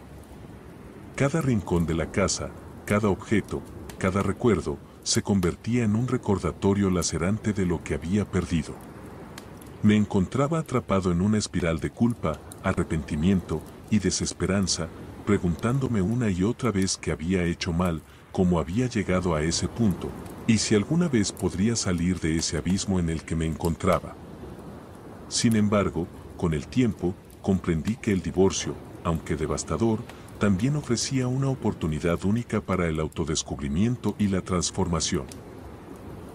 Speaker 2: Cada rincón de la casa, cada objeto, cada recuerdo, se convertía en un recordatorio lacerante de lo que había perdido. Me encontraba atrapado en una espiral de culpa, arrepentimiento y desesperanza, preguntándome una y otra vez qué había hecho mal, cómo había llegado a ese punto, y si alguna vez podría salir de ese abismo en el que me encontraba. Sin embargo, con el tiempo, comprendí que el divorcio, aunque devastador, también ofrecía una oportunidad única para el autodescubrimiento y la transformación.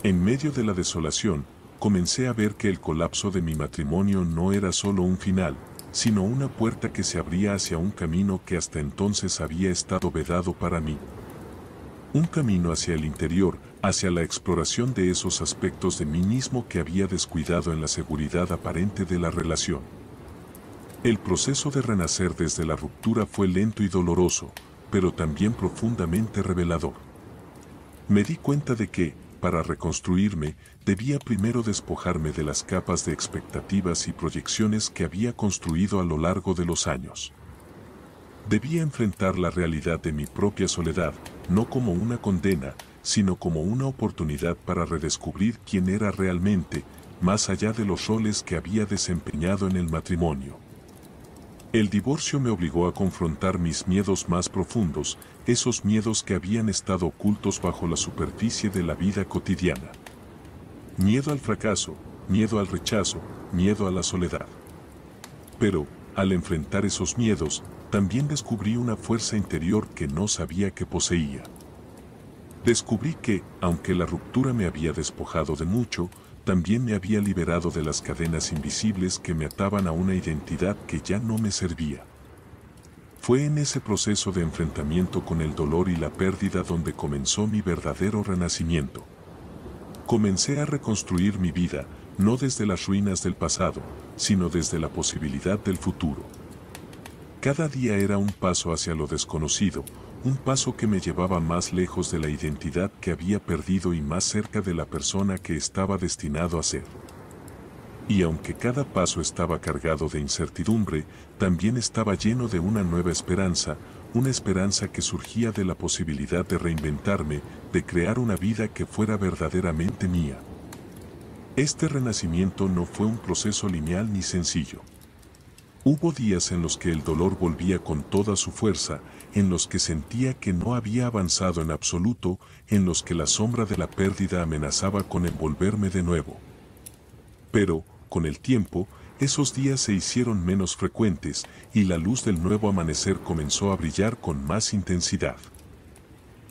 Speaker 2: En medio de la desolación, comencé a ver que el colapso de mi matrimonio no era solo un final, sino una puerta que se abría hacia un camino que hasta entonces había estado vedado para mí. Un camino hacia el interior, hacia la exploración de esos aspectos de mí mismo que había descuidado en la seguridad aparente de la relación. El proceso de renacer desde la ruptura fue lento y doloroso, pero también profundamente revelador. Me di cuenta de que, para reconstruirme, debía primero despojarme de las capas de expectativas y proyecciones que había construido a lo largo de los años. Debía enfrentar la realidad de mi propia soledad, no como una condena, sino como una oportunidad para redescubrir quién era realmente, más allá de los roles que había desempeñado en el matrimonio. El divorcio me obligó a confrontar mis miedos más profundos, esos miedos que habían estado ocultos bajo la superficie de la vida cotidiana. Miedo al fracaso, miedo al rechazo, miedo a la soledad. Pero, al enfrentar esos miedos, también descubrí una fuerza interior que no sabía que poseía. Descubrí que, aunque la ruptura me había despojado de mucho, también me había liberado de las cadenas invisibles que me ataban a una identidad que ya no me servía. Fue en ese proceso de enfrentamiento con el dolor y la pérdida donde comenzó mi verdadero renacimiento. Comencé a reconstruir mi vida, no desde las ruinas del pasado, sino desde la posibilidad del futuro. Cada día era un paso hacia lo desconocido, un paso que me llevaba más lejos de la identidad que había perdido y más cerca de la persona que estaba destinado a ser. Y aunque cada paso estaba cargado de incertidumbre, también estaba lleno de una nueva esperanza, una esperanza que surgía de la posibilidad de reinventarme, de crear una vida que fuera verdaderamente mía. Este renacimiento no fue un proceso lineal ni sencillo. Hubo días en los que el dolor volvía con toda su fuerza, en los que sentía que no había avanzado en absoluto, en los que la sombra de la pérdida amenazaba con envolverme de nuevo. Pero, con el tiempo, esos días se hicieron menos frecuentes y la luz del nuevo amanecer comenzó a brillar con más intensidad.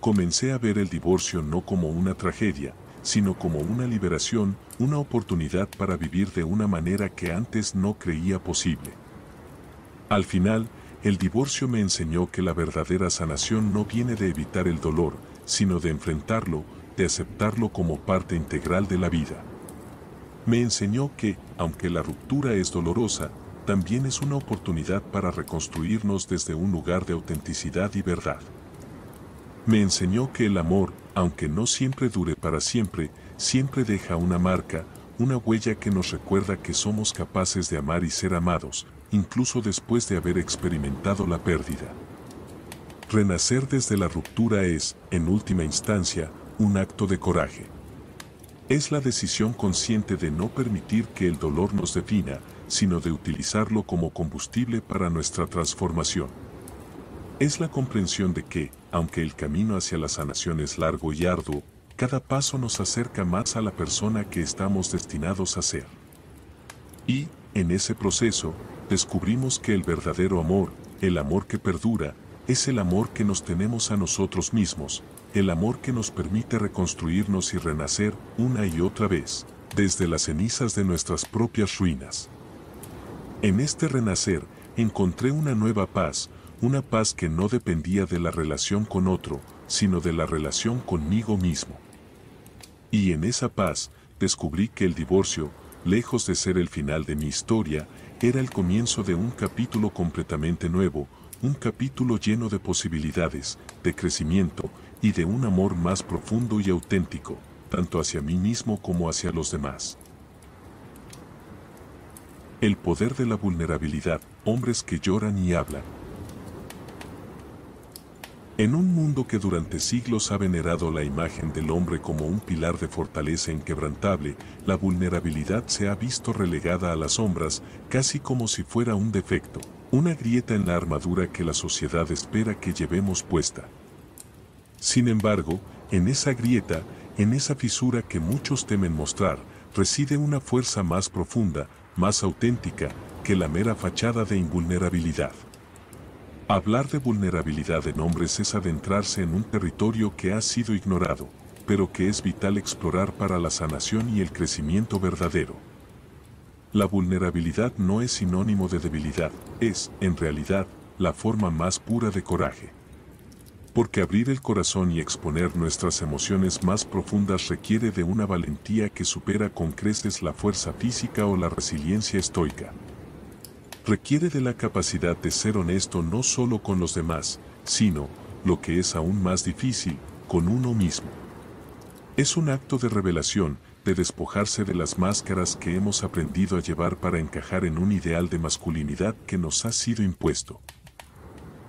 Speaker 2: Comencé a ver el divorcio no como una tragedia, sino como una liberación, una oportunidad para vivir de una manera que antes no creía posible. Al final, el divorcio me enseñó que la verdadera sanación no viene de evitar el dolor, sino de enfrentarlo, de aceptarlo como parte integral de la vida. Me enseñó que, aunque la ruptura es dolorosa, también es una oportunidad para reconstruirnos desde un lugar de autenticidad y verdad. Me enseñó que el amor, aunque no siempre dure para siempre, siempre deja una marca, una huella que nos recuerda que somos capaces de amar y ser amados, incluso después de haber experimentado la pérdida. Renacer desde la ruptura es, en última instancia, un acto de coraje. Es la decisión consciente de no permitir que el dolor nos defina, sino de utilizarlo como combustible para nuestra transformación. Es la comprensión de que, aunque el camino hacia la sanación es largo y arduo, cada paso nos acerca más a la persona que estamos destinados a ser. Y, en ese proceso, descubrimos que el verdadero amor, el amor que perdura, es el amor que nos tenemos a nosotros mismos, el amor que nos permite reconstruirnos y renacer una y otra vez, desde las cenizas de nuestras propias ruinas. En este renacer, encontré una nueva paz, una paz que no dependía de la relación con otro, sino de la relación conmigo mismo. Y en esa paz, descubrí que el divorcio, lejos de ser el final de mi historia, era el comienzo de un capítulo completamente nuevo, un capítulo lleno de posibilidades, de crecimiento y de un amor más profundo y auténtico, tanto hacia mí mismo como hacia los demás. El poder de la vulnerabilidad, hombres que lloran y hablan. En un mundo que durante siglos ha venerado la imagen del hombre como un pilar de fortaleza inquebrantable, la vulnerabilidad se ha visto relegada a las sombras, casi como si fuera un defecto, una grieta en la armadura que la sociedad espera que llevemos puesta. Sin embargo, en esa grieta, en esa fisura que muchos temen mostrar, reside una fuerza más profunda, más auténtica, que la mera fachada de invulnerabilidad. Hablar de vulnerabilidad en hombres es adentrarse en un territorio que ha sido ignorado, pero que es vital explorar para la sanación y el crecimiento verdadero. La vulnerabilidad no es sinónimo de debilidad, es, en realidad, la forma más pura de coraje. Porque abrir el corazón y exponer nuestras emociones más profundas requiere de una valentía que supera con creces la fuerza física o la resiliencia estoica. Requiere de la capacidad de ser honesto no solo con los demás, sino, lo que es aún más difícil, con uno mismo. Es un acto de revelación, de despojarse de las máscaras que hemos aprendido a llevar para encajar en un ideal de masculinidad que nos ha sido impuesto.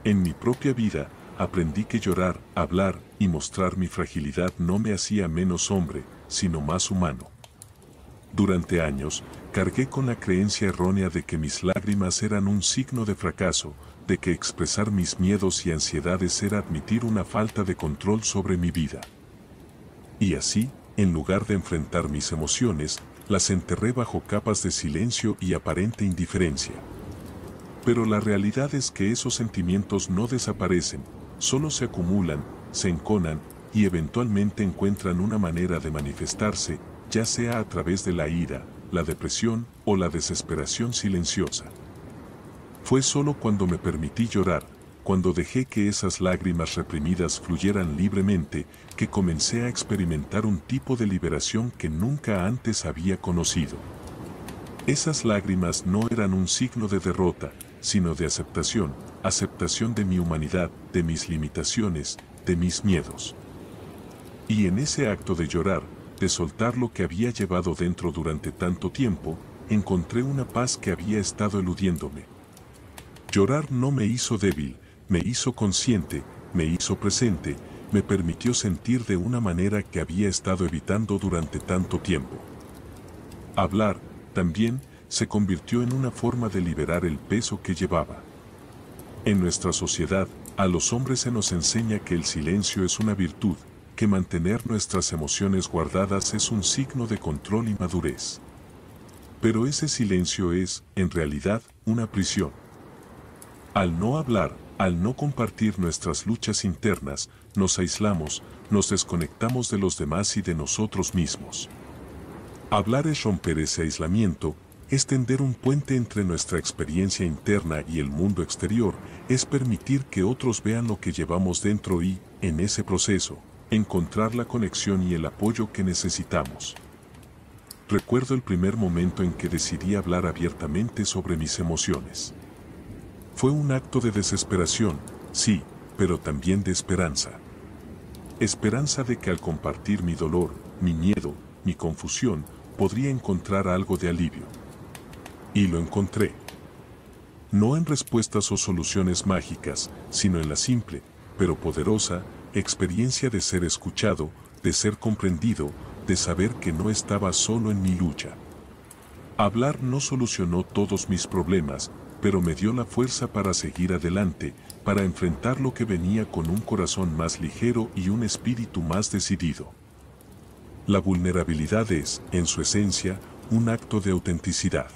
Speaker 2: En mi propia vida, aprendí que llorar, hablar y mostrar mi fragilidad no me hacía menos hombre, sino más humano. Durante años, cargué con la creencia errónea de que mis lágrimas eran un signo de fracaso, de que expresar mis miedos y ansiedades era admitir una falta de control sobre mi vida. Y así, en lugar de enfrentar mis emociones, las enterré bajo capas de silencio y aparente indiferencia. Pero la realidad es que esos sentimientos no desaparecen, solo se acumulan, se enconan y eventualmente encuentran una manera de manifestarse, ya sea a través de la ira, la depresión o la desesperación silenciosa. Fue solo cuando me permití llorar, cuando dejé que esas lágrimas reprimidas fluyeran libremente, que comencé a experimentar un tipo de liberación que nunca antes había conocido. Esas lágrimas no eran un signo de derrota, sino de aceptación, aceptación de mi humanidad, de mis limitaciones, de mis miedos. Y en ese acto de llorar, de soltar lo que había llevado dentro durante tanto tiempo, encontré una paz que había estado eludiéndome. Llorar no me hizo débil, me hizo consciente, me hizo presente, me permitió sentir de una manera que había estado evitando durante tanto tiempo. Hablar, también, se convirtió en una forma de liberar el peso que llevaba. En nuestra sociedad, a los hombres se nos enseña que el silencio es una virtud, que mantener nuestras emociones guardadas es un signo de control y madurez. Pero ese silencio es, en realidad, una prisión. Al no hablar, al no compartir nuestras luchas internas, nos aislamos, nos desconectamos de los demás y de nosotros mismos. Hablar es romper ese aislamiento, es tender un puente entre nuestra experiencia interna y el mundo exterior, es permitir que otros vean lo que llevamos dentro y, en ese proceso, encontrar la conexión y el apoyo que necesitamos. Recuerdo el primer momento en que decidí hablar abiertamente sobre mis emociones. Fue un acto de desesperación, sí, pero también de esperanza. Esperanza de que al compartir mi dolor, mi miedo, mi confusión, podría encontrar algo de alivio. Y lo encontré. No en respuestas o soluciones mágicas, sino en la simple, pero poderosa, experiencia de ser escuchado, de ser comprendido, de saber que no estaba solo en mi lucha. Hablar no solucionó todos mis problemas, pero me dio la fuerza para seguir adelante, para enfrentar lo que venía con un corazón más ligero y un espíritu más decidido. La vulnerabilidad es, en su esencia, un acto de autenticidad.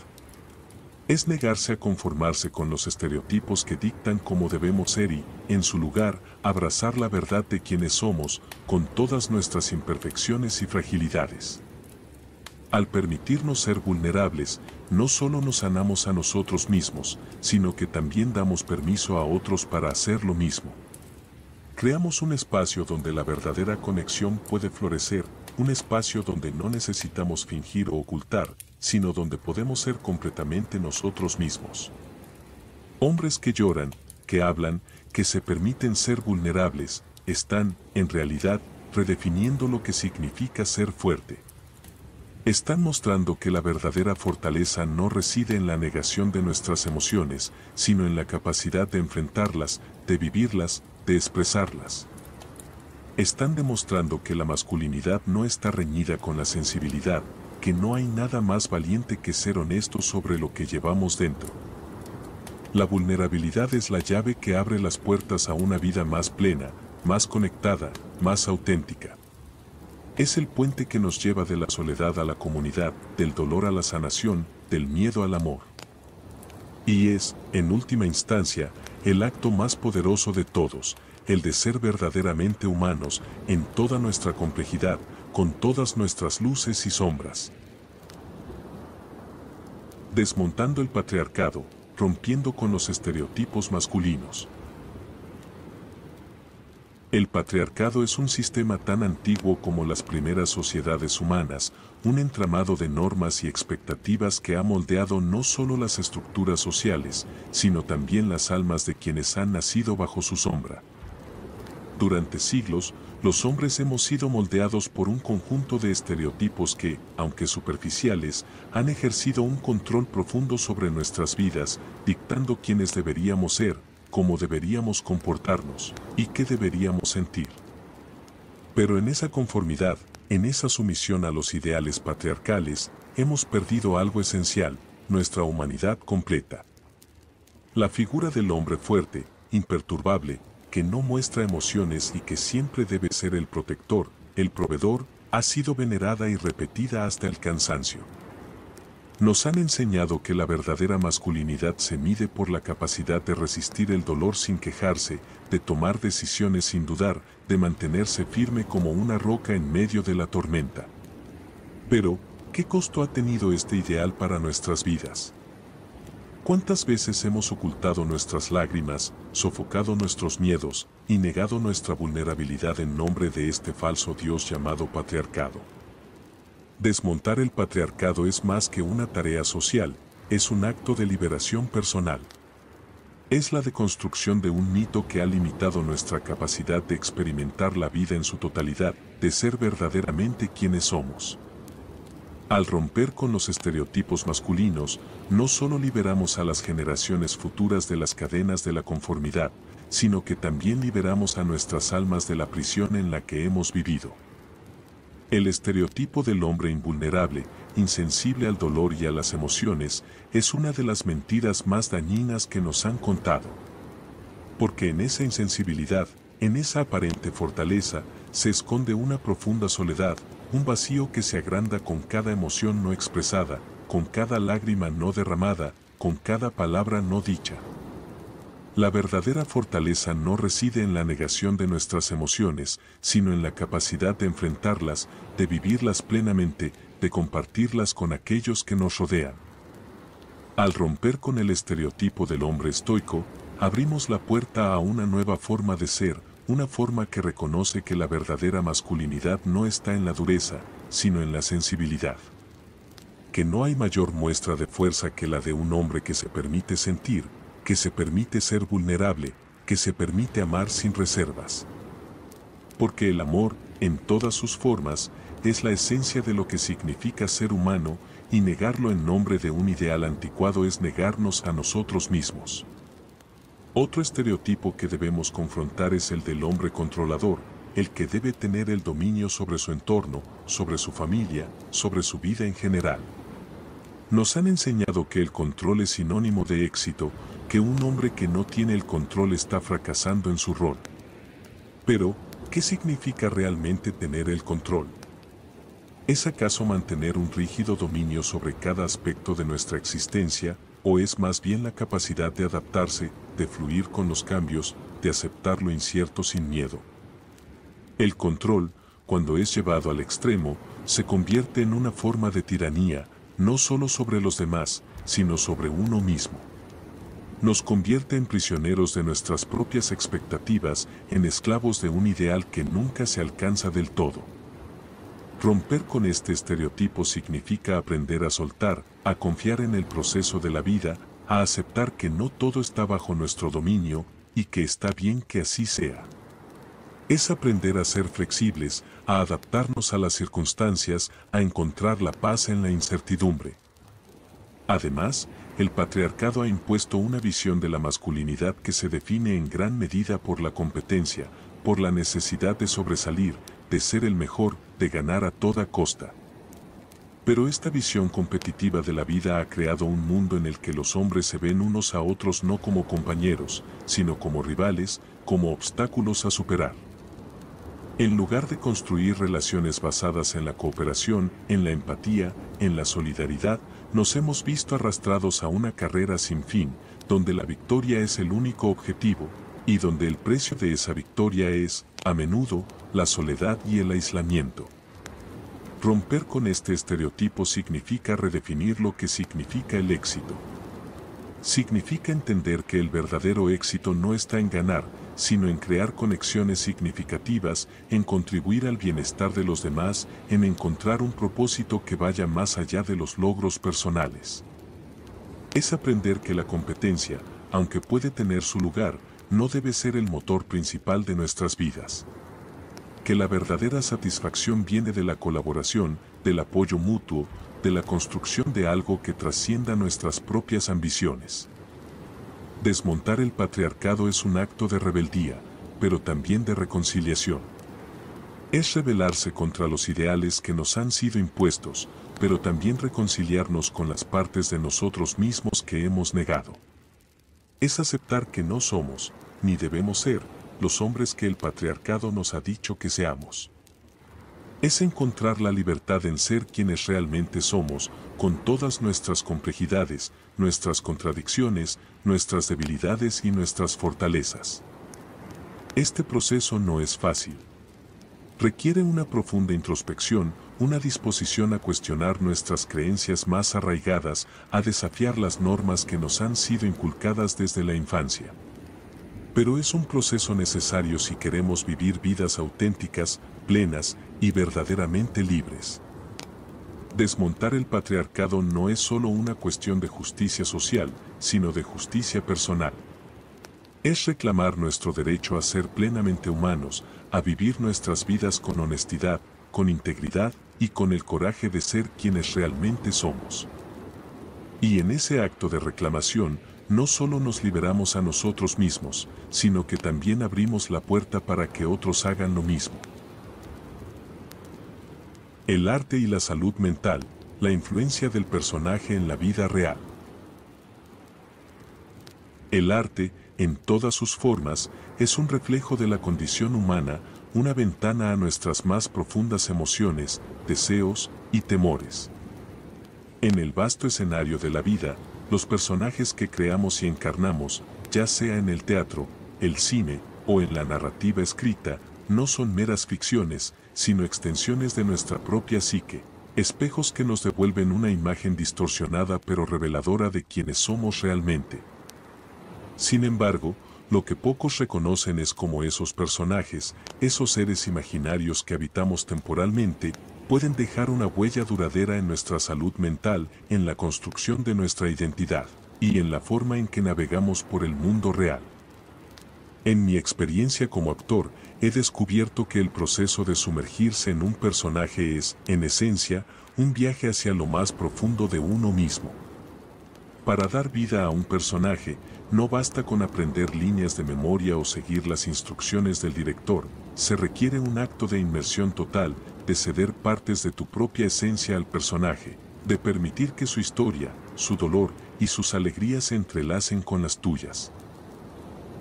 Speaker 2: Es negarse a conformarse con los estereotipos que dictan cómo debemos ser y, en su lugar, abrazar la verdad de quienes somos, con todas nuestras imperfecciones y fragilidades. Al permitirnos ser vulnerables, no solo nos sanamos a nosotros mismos, sino que también damos permiso a otros para hacer lo mismo. Creamos un espacio donde la verdadera conexión puede florecer, un espacio donde no necesitamos fingir o ocultar, sino donde podemos ser completamente nosotros mismos. Hombres que lloran, que hablan, que se permiten ser vulnerables, están, en realidad, redefiniendo lo que significa ser fuerte. Están mostrando que la verdadera fortaleza no reside en la negación de nuestras emociones, sino en la capacidad de enfrentarlas, de vivirlas, de expresarlas. Están demostrando que la masculinidad no está reñida con la sensibilidad, que no hay nada más valiente que ser honesto sobre lo que llevamos dentro. La vulnerabilidad es la llave que abre las puertas a una vida más plena, más conectada, más auténtica. Es el puente que nos lleva de la soledad a la comunidad, del dolor a la sanación, del miedo al amor. Y es, en última instancia, el acto más poderoso de todos, el de ser verdaderamente humanos en toda nuestra complejidad, con todas nuestras luces y sombras. Desmontando el patriarcado, rompiendo con los estereotipos masculinos. El patriarcado es un sistema tan antiguo como las primeras sociedades humanas, un entramado de normas y expectativas que ha moldeado no solo las estructuras sociales, sino también las almas de quienes han nacido bajo su sombra. Durante siglos, los hombres hemos sido moldeados por un conjunto de estereotipos que, aunque superficiales, han ejercido un control profundo sobre nuestras vidas, dictando quiénes deberíamos ser, cómo deberíamos comportarnos y qué deberíamos sentir. Pero en esa conformidad, en esa sumisión a los ideales patriarcales, hemos perdido algo esencial, nuestra humanidad completa. La figura del hombre fuerte, imperturbable, que no muestra emociones y que siempre debe ser el protector, el proveedor, ha sido venerada y repetida hasta el cansancio. Nos han enseñado que la verdadera masculinidad se mide por la capacidad de resistir el dolor sin quejarse, de tomar decisiones sin dudar, de mantenerse firme como una roca en medio de la tormenta. Pero, ¿qué costo ha tenido este ideal para nuestras vidas? ¿Cuántas veces hemos ocultado nuestras lágrimas, sofocado nuestros miedos y negado nuestra vulnerabilidad en nombre de este falso Dios llamado patriarcado? Desmontar el patriarcado es más que una tarea social, es un acto de liberación personal. Es la deconstrucción de un mito que ha limitado nuestra capacidad de experimentar la vida en su totalidad, de ser verdaderamente quienes somos. Al romper con los estereotipos masculinos, no solo liberamos a las generaciones futuras de las cadenas de la conformidad, sino que también liberamos a nuestras almas de la prisión en la que hemos vivido. El estereotipo del hombre invulnerable, insensible al dolor y a las emociones, es una de las mentiras más dañinas que nos han contado. Porque en esa insensibilidad, en esa aparente fortaleza, se esconde una profunda soledad, un vacío que se agranda con cada emoción no expresada, con cada lágrima no derramada, con cada palabra no dicha. La verdadera fortaleza no reside en la negación de nuestras emociones, sino en la capacidad de enfrentarlas, de vivirlas plenamente, de compartirlas con aquellos que nos rodean. Al romper con el estereotipo del hombre estoico, abrimos la puerta a una nueva forma de ser, una forma que reconoce que la verdadera masculinidad no está en la dureza, sino en la sensibilidad. Que no hay mayor muestra de fuerza que la de un hombre que se permite sentir, que se permite ser vulnerable, que se permite amar sin reservas. Porque el amor, en todas sus formas, es la esencia de lo que significa ser humano, y negarlo en nombre de un ideal anticuado es negarnos a nosotros mismos. Otro estereotipo que debemos confrontar es el del hombre controlador, el que debe tener el dominio sobre su entorno, sobre su familia, sobre su vida en general. Nos han enseñado que el control es sinónimo de éxito, que un hombre que no tiene el control está fracasando en su rol. Pero, ¿qué significa realmente tener el control? ¿Es acaso mantener un rígido dominio sobre cada aspecto de nuestra existencia, o es más bien la capacidad de adaptarse, de fluir con los cambios, de aceptar lo incierto sin miedo? El control, cuando es llevado al extremo, se convierte en una forma de tiranía, no solo sobre los demás, sino sobre uno mismo. Nos convierte en prisioneros de nuestras propias expectativas, en esclavos de un ideal que nunca se alcanza del todo. Romper con este estereotipo significa aprender a soltar, a confiar en el proceso de la vida, a aceptar que no todo está bajo nuestro dominio, y que está bien que así sea. Es aprender a ser flexibles, a adaptarnos a las circunstancias, a encontrar la paz en la incertidumbre. Además, el patriarcado ha impuesto una visión de la masculinidad que se define en gran medida por la competencia, por la necesidad de sobresalir, de ser el mejor, de ganar a toda costa. Pero esta visión competitiva de la vida ha creado un mundo en el que los hombres se ven unos a otros no como compañeros, sino como rivales, como obstáculos a superar. En lugar de construir relaciones basadas en la cooperación, en la empatía, en la solidaridad, nos hemos visto arrastrados a una carrera sin fin, donde la victoria es el único objetivo, y donde el precio de esa victoria es, a menudo, la soledad y el aislamiento. Romper con este estereotipo significa redefinir lo que significa el éxito. Significa entender que el verdadero éxito no está en ganar, sino en crear conexiones significativas, en contribuir al bienestar de los demás, en encontrar un propósito que vaya más allá de los logros personales. Es aprender que la competencia, aunque puede tener su lugar, no debe ser el motor principal de nuestras vidas. Que la verdadera satisfacción viene de la colaboración, del apoyo mutuo, de la construcción de algo que trascienda nuestras propias ambiciones. Desmontar el patriarcado es un acto de rebeldía, pero también de reconciliación. Es rebelarse contra los ideales que nos han sido impuestos, pero también reconciliarnos con las partes de nosotros mismos que hemos negado. Es aceptar que no somos, ni debemos ser, los hombres que el patriarcado nos ha dicho que seamos. Es encontrar la libertad en ser quienes realmente somos, con todas nuestras complejidades, nuestras contradicciones, nuestras debilidades y nuestras fortalezas. Este proceso no es fácil. Requiere una profunda introspección, una disposición a cuestionar nuestras creencias más arraigadas, a desafiar las normas que nos han sido inculcadas desde la infancia. Pero es un proceso necesario si queremos vivir vidas auténticas, plenas y verdaderamente libres. Desmontar el patriarcado no es solo una cuestión de justicia social, sino de justicia personal. Es reclamar nuestro derecho a ser plenamente humanos, a vivir nuestras vidas con honestidad, con integridad y con el coraje de ser quienes realmente somos. Y en ese acto de reclamación, no solo nos liberamos a nosotros mismos, sino que también abrimos la puerta para que otros hagan lo mismo. El arte y la salud mental, la influencia del personaje en la vida real. El arte, en todas sus formas, es un reflejo de la condición humana, una ventana a nuestras más profundas emociones, deseos y temores. En el vasto escenario de la vida, los personajes que creamos y encarnamos, ya sea en el teatro, el cine o en la narrativa escrita, no son meras ficciones, sino extensiones de nuestra propia psique, espejos que nos devuelven una imagen distorsionada pero reveladora de quienes somos realmente. Sin embargo, lo que pocos reconocen es cómo esos personajes, esos seres imaginarios que habitamos temporalmente, pueden dejar una huella duradera en nuestra salud mental, en la construcción de nuestra identidad, y en la forma en que navegamos por el mundo real. En mi experiencia como actor, he descubierto que el proceso de sumergirse en un personaje es, en esencia, un viaje hacia lo más profundo de uno mismo. Para dar vida a un personaje, no basta con aprender líneas de memoria o seguir las instrucciones del director, se requiere un acto de inmersión total, de ceder partes de tu propia esencia al personaje, de permitir que su historia, su dolor y sus alegrías se entrelacen con las tuyas.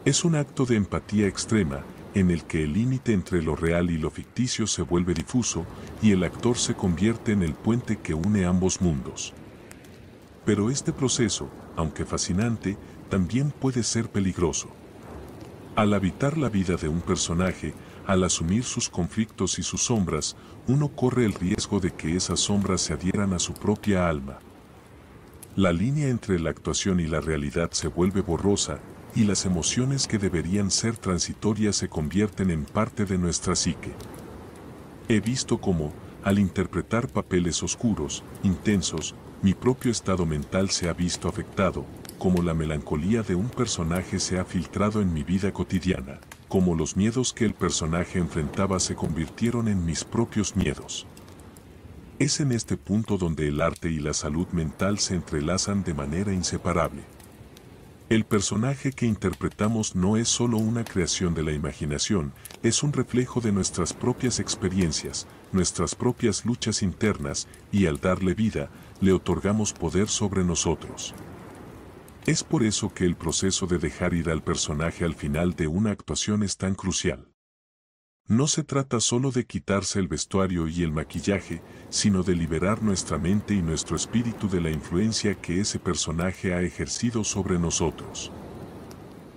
Speaker 2: Es un acto de empatía extrema, en el que el límite entre lo real y lo ficticio se vuelve difuso, y el actor se convierte en el puente que une ambos mundos. Pero este proceso, aunque fascinante, también puede ser peligroso. Al habitar la vida de un personaje, al asumir sus conflictos y sus sombras, uno corre el riesgo de que esas sombras se adhieran a su propia alma. La línea entre la actuación y la realidad se vuelve borrosa, y las emociones que deberían ser transitorias se convierten en parte de nuestra psique. He visto cómo, al interpretar papeles oscuros, intensos, mi propio estado mental se ha visto afectado, como la melancolía de un personaje se ha filtrado en mi vida cotidiana, como los miedos que el personaje enfrentaba se convirtieron en mis propios miedos. Es en este punto donde el arte y la salud mental se entrelazan de manera inseparable. El personaje que interpretamos no es solo una creación de la imaginación, es un reflejo de nuestras propias experiencias, nuestras propias luchas internas, y al darle vida, le otorgamos poder sobre nosotros. Es por eso que el proceso de dejar ir al personaje al final de una actuación es tan crucial. No se trata solo de quitarse el vestuario y el maquillaje, sino de liberar nuestra mente y nuestro espíritu de la influencia que ese personaje ha ejercido sobre nosotros.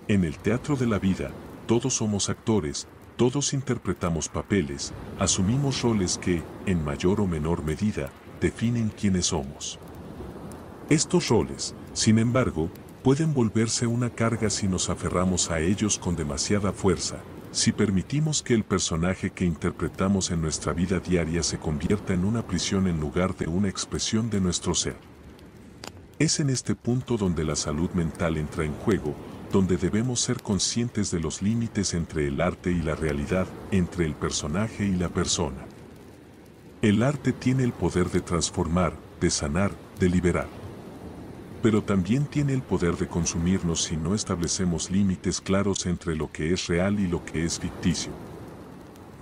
Speaker 2: En el teatro de la vida, todos somos actores, todos interpretamos papeles, asumimos roles que, en mayor o menor medida, definen quiénes somos. Estos roles, sin embargo, pueden volverse una carga si nos aferramos a ellos con demasiada fuerza, si permitimos que el personaje que interpretamos en nuestra vida diaria se convierta en una prisión en lugar de una expresión de nuestro ser. Es en este punto donde la salud mental entra en juego, donde debemos ser conscientes de los límites entre el arte y la realidad, entre el personaje y la persona. El arte tiene el poder de transformar, de sanar, de liberar. Pero también tiene el poder de consumirnos si no establecemos límites claros entre lo que es real y lo que es ficticio.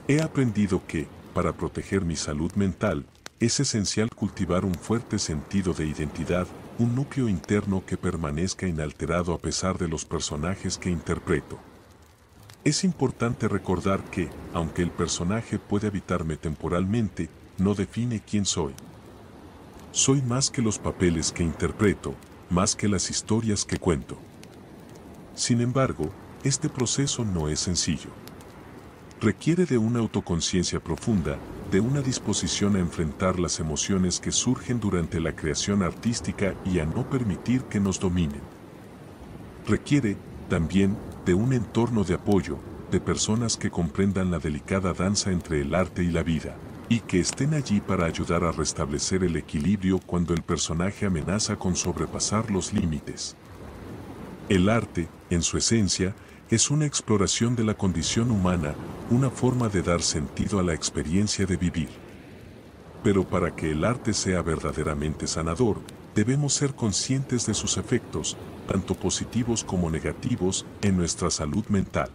Speaker 2: He aprendido que, para proteger mi salud mental, es esencial cultivar un fuerte sentido de identidad, un núcleo interno que permanezca inalterado a pesar de los personajes que interpreto. Es importante recordar que, aunque el personaje puede habitarme temporalmente, no define quién soy. Soy más que los papeles que interpreto, más que las historias que cuento. Sin embargo, este proceso no es sencillo. Requiere de una autoconciencia profunda, de una disposición a enfrentar las emociones que surgen durante la creación artística y a no permitir que nos dominen. Requiere, también, de un entorno de apoyo, de personas que comprendan la delicada danza entre el arte y la vida, y que estén allí para ayudar a restablecer el equilibrio cuando el personaje amenaza con sobrepasar los límites. El arte, en su esencia, es una exploración de la condición humana, una forma de dar sentido a la experiencia de vivir. Pero para que el arte sea verdaderamente sanador, debemos ser conscientes de sus efectos, tanto positivos como negativos, en nuestra salud mental.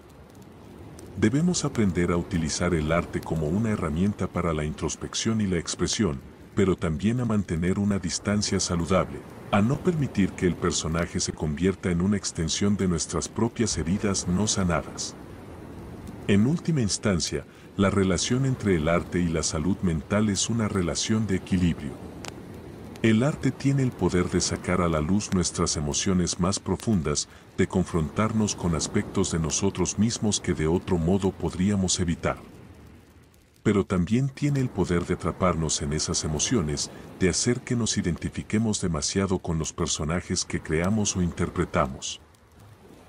Speaker 2: Debemos aprender a utilizar el arte como una herramienta para la introspección y la expresión, pero también a mantener una distancia saludable, a no permitir que el personaje se convierta en una extensión de nuestras propias heridas no sanadas. En última instancia, la relación entre el arte y la salud mental es una relación de equilibrio. El arte tiene el poder de sacar a la luz nuestras emociones más profundas, de confrontarnos con aspectos de nosotros mismos que de otro modo podríamos evitar. Pero también tiene el poder de atraparnos en esas emociones, de hacer que nos identifiquemos demasiado con los personajes que creamos o interpretamos.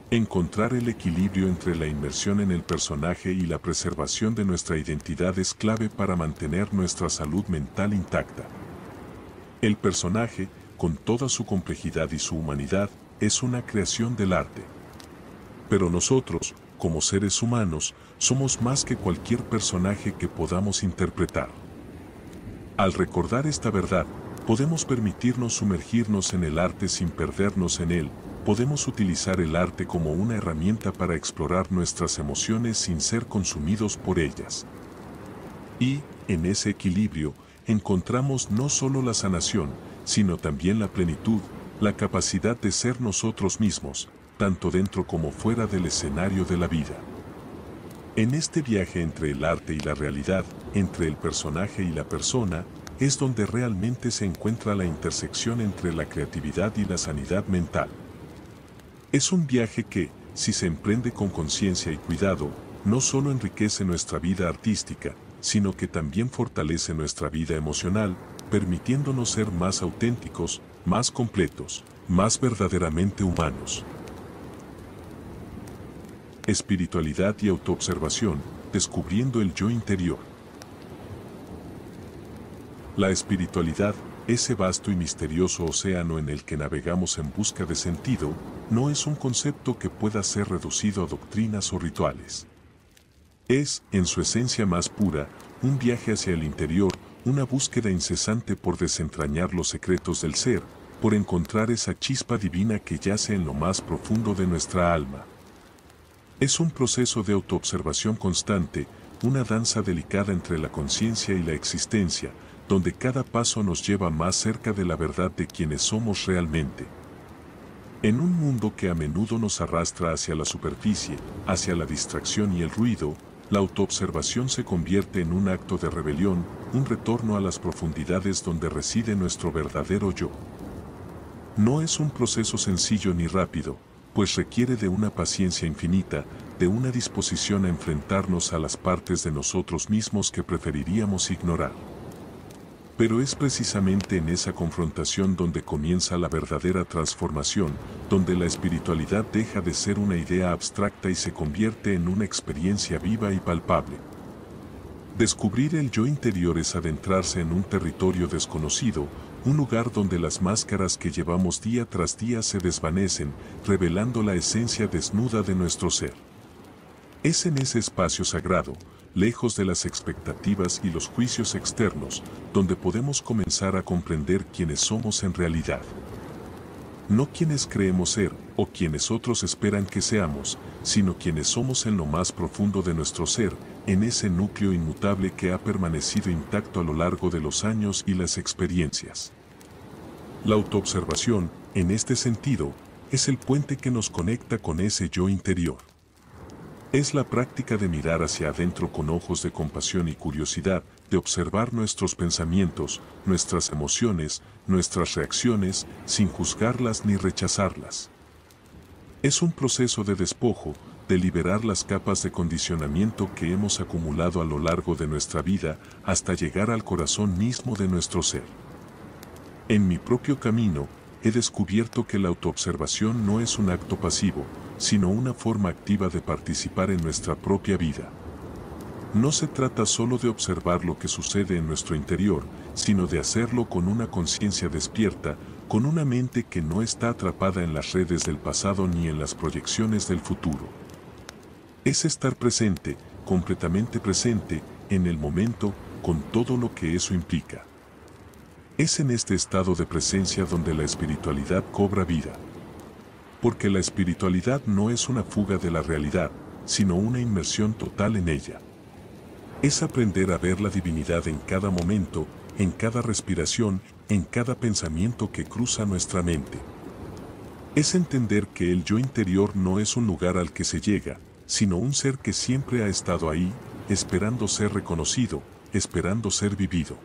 Speaker 2: Encontrar el equilibrio entre la inmersión en el personaje y la preservación de nuestra identidad es clave para mantener nuestra salud mental intacta. El personaje, con toda su complejidad y su humanidad, es una creación del arte. Pero nosotros, como seres humanos, somos más que cualquier personaje que podamos interpretar. Al recordar esta verdad, podemos permitirnos sumergirnos en el arte sin perdernos en él, podemos utilizar el arte como una herramienta para explorar nuestras emociones sin ser consumidos por ellas. Y, en ese equilibrio, encontramos no solo la sanación, sino también la plenitud, la capacidad de ser nosotros mismos, tanto dentro como fuera del escenario de la vida. En este viaje entre el arte y la realidad, entre el personaje y la persona, es donde realmente se encuentra la intersección entre la creatividad y la sanidad mental. Es un viaje que, si se emprende con conciencia y cuidado, no solo enriquece nuestra vida artística, sino que también fortalece nuestra vida emocional, permitiéndonos ser más auténticos, más completos, más verdaderamente humanos. Espiritualidad y autoobservación, descubriendo el yo interior. La espiritualidad, ese vasto y misterioso océano en el que navegamos en busca de sentido, no es un concepto que pueda ser reducido a doctrinas o rituales. Es, en su esencia más pura, un viaje hacia el interior, una búsqueda incesante por desentrañar los secretos del ser, por encontrar esa chispa divina que yace en lo más profundo de nuestra alma. Es un proceso de autoobservación constante, una danza delicada entre la conciencia y la existencia, donde cada paso nos lleva más cerca de la verdad de quienes somos realmente. En un mundo que a menudo nos arrastra hacia la superficie, hacia la distracción y el ruido, la autoobservación se convierte en un acto de rebelión, un retorno a las profundidades donde reside nuestro verdadero yo. No es un proceso sencillo ni rápido, pues requiere de una paciencia infinita, de una disposición a enfrentarnos a las partes de nosotros mismos que preferiríamos ignorar. Pero es precisamente en esa confrontación donde comienza la verdadera transformación, donde la espiritualidad deja de ser una idea abstracta y se convierte en una experiencia viva y palpable. Descubrir el yo interior es adentrarse en un territorio desconocido, un lugar donde las máscaras que llevamos día tras día se desvanecen, revelando la esencia desnuda de nuestro ser. Es en ese espacio sagrado, lejos de las expectativas y los juicios externos, donde podemos comenzar a comprender quiénes somos en realidad. No quienes creemos ser, o quienes otros esperan que seamos, sino quienes somos en lo más profundo de nuestro ser, en ese núcleo inmutable que ha permanecido intacto a lo largo de los años y las experiencias. La autoobservación, en este sentido, es el puente que nos conecta con ese yo interior. Es la práctica de mirar hacia adentro con ojos de compasión y curiosidad, de observar nuestros pensamientos, nuestras emociones, nuestras reacciones, sin juzgarlas ni rechazarlas. Es un proceso de despojo, de liberar las capas de condicionamiento que hemos acumulado a lo largo de nuestra vida hasta llegar al corazón mismo de nuestro ser. En mi propio camino, he descubierto que la autoobservación no es un acto pasivo, sino una forma activa de participar en nuestra propia vida. No se trata solo de observar lo que sucede en nuestro interior, sino de hacerlo con una conciencia despierta, con una mente que no está atrapada en las redes del pasado ni en las proyecciones del futuro. Es estar presente, completamente presente, en el momento, con todo lo que eso implica. Es en este estado de presencia donde la espiritualidad cobra vida. Porque la espiritualidad no es una fuga de la realidad, sino una inmersión total en ella. Es aprender a ver la divinidad en cada momento, en cada respiración, en cada pensamiento que cruza nuestra mente. Es entender que el yo interior no es un lugar al que se llega, sino un ser que siempre ha estado ahí, esperando ser reconocido, esperando ser vivido.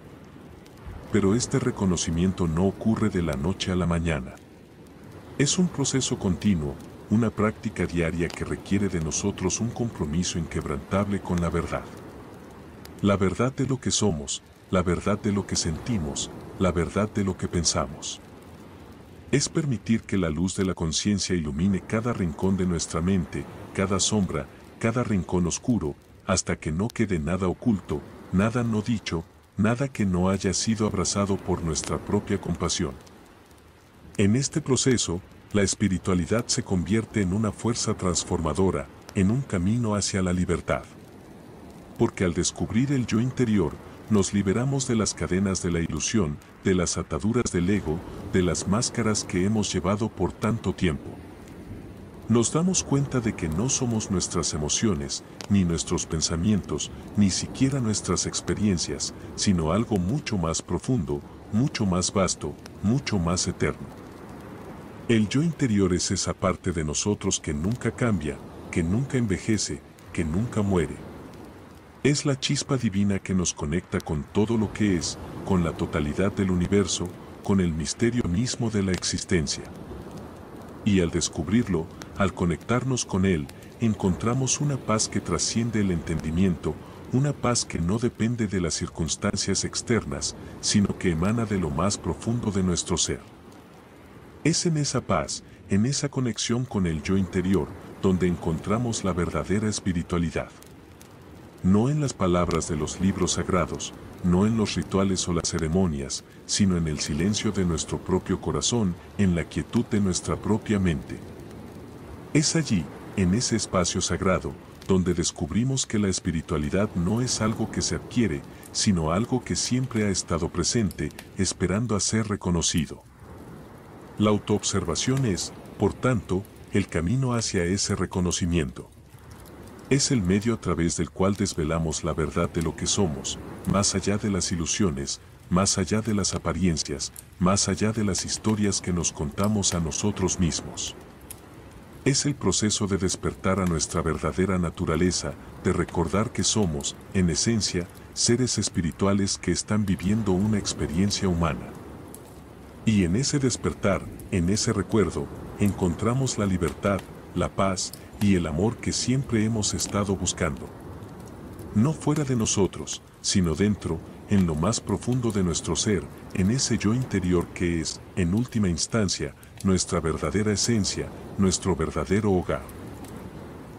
Speaker 2: Pero este reconocimiento no ocurre de la noche a la mañana. Es un proceso continuo, una práctica diaria que requiere de nosotros un compromiso inquebrantable con la verdad. La verdad de lo que somos, la verdad de lo que sentimos, la verdad de lo que pensamos. Es permitir que la luz de la conciencia ilumine cada rincón de nuestra mente, cada sombra, cada rincón oscuro, hasta que no quede nada oculto, nada no dicho, nada que no haya sido abrazado por nuestra propia compasión. En este proceso, la espiritualidad se convierte en una fuerza transformadora, en un camino hacia la libertad. Porque al descubrir el yo interior, nos liberamos de las cadenas de la ilusión, de las ataduras del ego, de las máscaras que hemos llevado por tanto tiempo. Nos damos cuenta de que no somos nuestras emociones, ni nuestros pensamientos, ni siquiera nuestras experiencias, sino algo mucho más profundo, mucho más vasto, mucho más eterno. El yo interior es esa parte de nosotros que nunca cambia, que nunca envejece, que nunca muere. Es la chispa divina que nos conecta con todo lo que es, con la totalidad del universo, con el misterio mismo de la existencia. Y al descubrirlo, al conectarnos con él, encontramos una paz que trasciende el entendimiento, una paz que no depende de las circunstancias externas, sino que emana de lo más profundo de nuestro ser. Es en esa paz, en esa conexión con el yo interior, donde encontramos la verdadera espiritualidad. No en las palabras de los libros sagrados, no en los rituales o las ceremonias, sino en el silencio de nuestro propio corazón, en la quietud de nuestra propia mente. Es allí, en ese espacio sagrado, donde descubrimos que la espiritualidad no es algo que se adquiere, sino algo que siempre ha estado presente, esperando a ser reconocido. La autoobservación es, por tanto, el camino hacia ese reconocimiento. Es el medio a través del cual desvelamos la verdad de lo que somos, más allá de las ilusiones, más allá de las apariencias, más allá de las historias que nos contamos a nosotros mismos. Es el proceso de despertar a nuestra verdadera naturaleza, de recordar que somos, en esencia, seres espirituales que están viviendo una experiencia humana. Y en ese despertar, en ese recuerdo, encontramos la libertad, la paz y el amor que siempre hemos estado buscando. No fuera de nosotros, sino dentro, en lo más profundo de nuestro ser, en ese yo interior que es, en última instancia, nuestra verdadera esencia, nuestro verdadero hogar.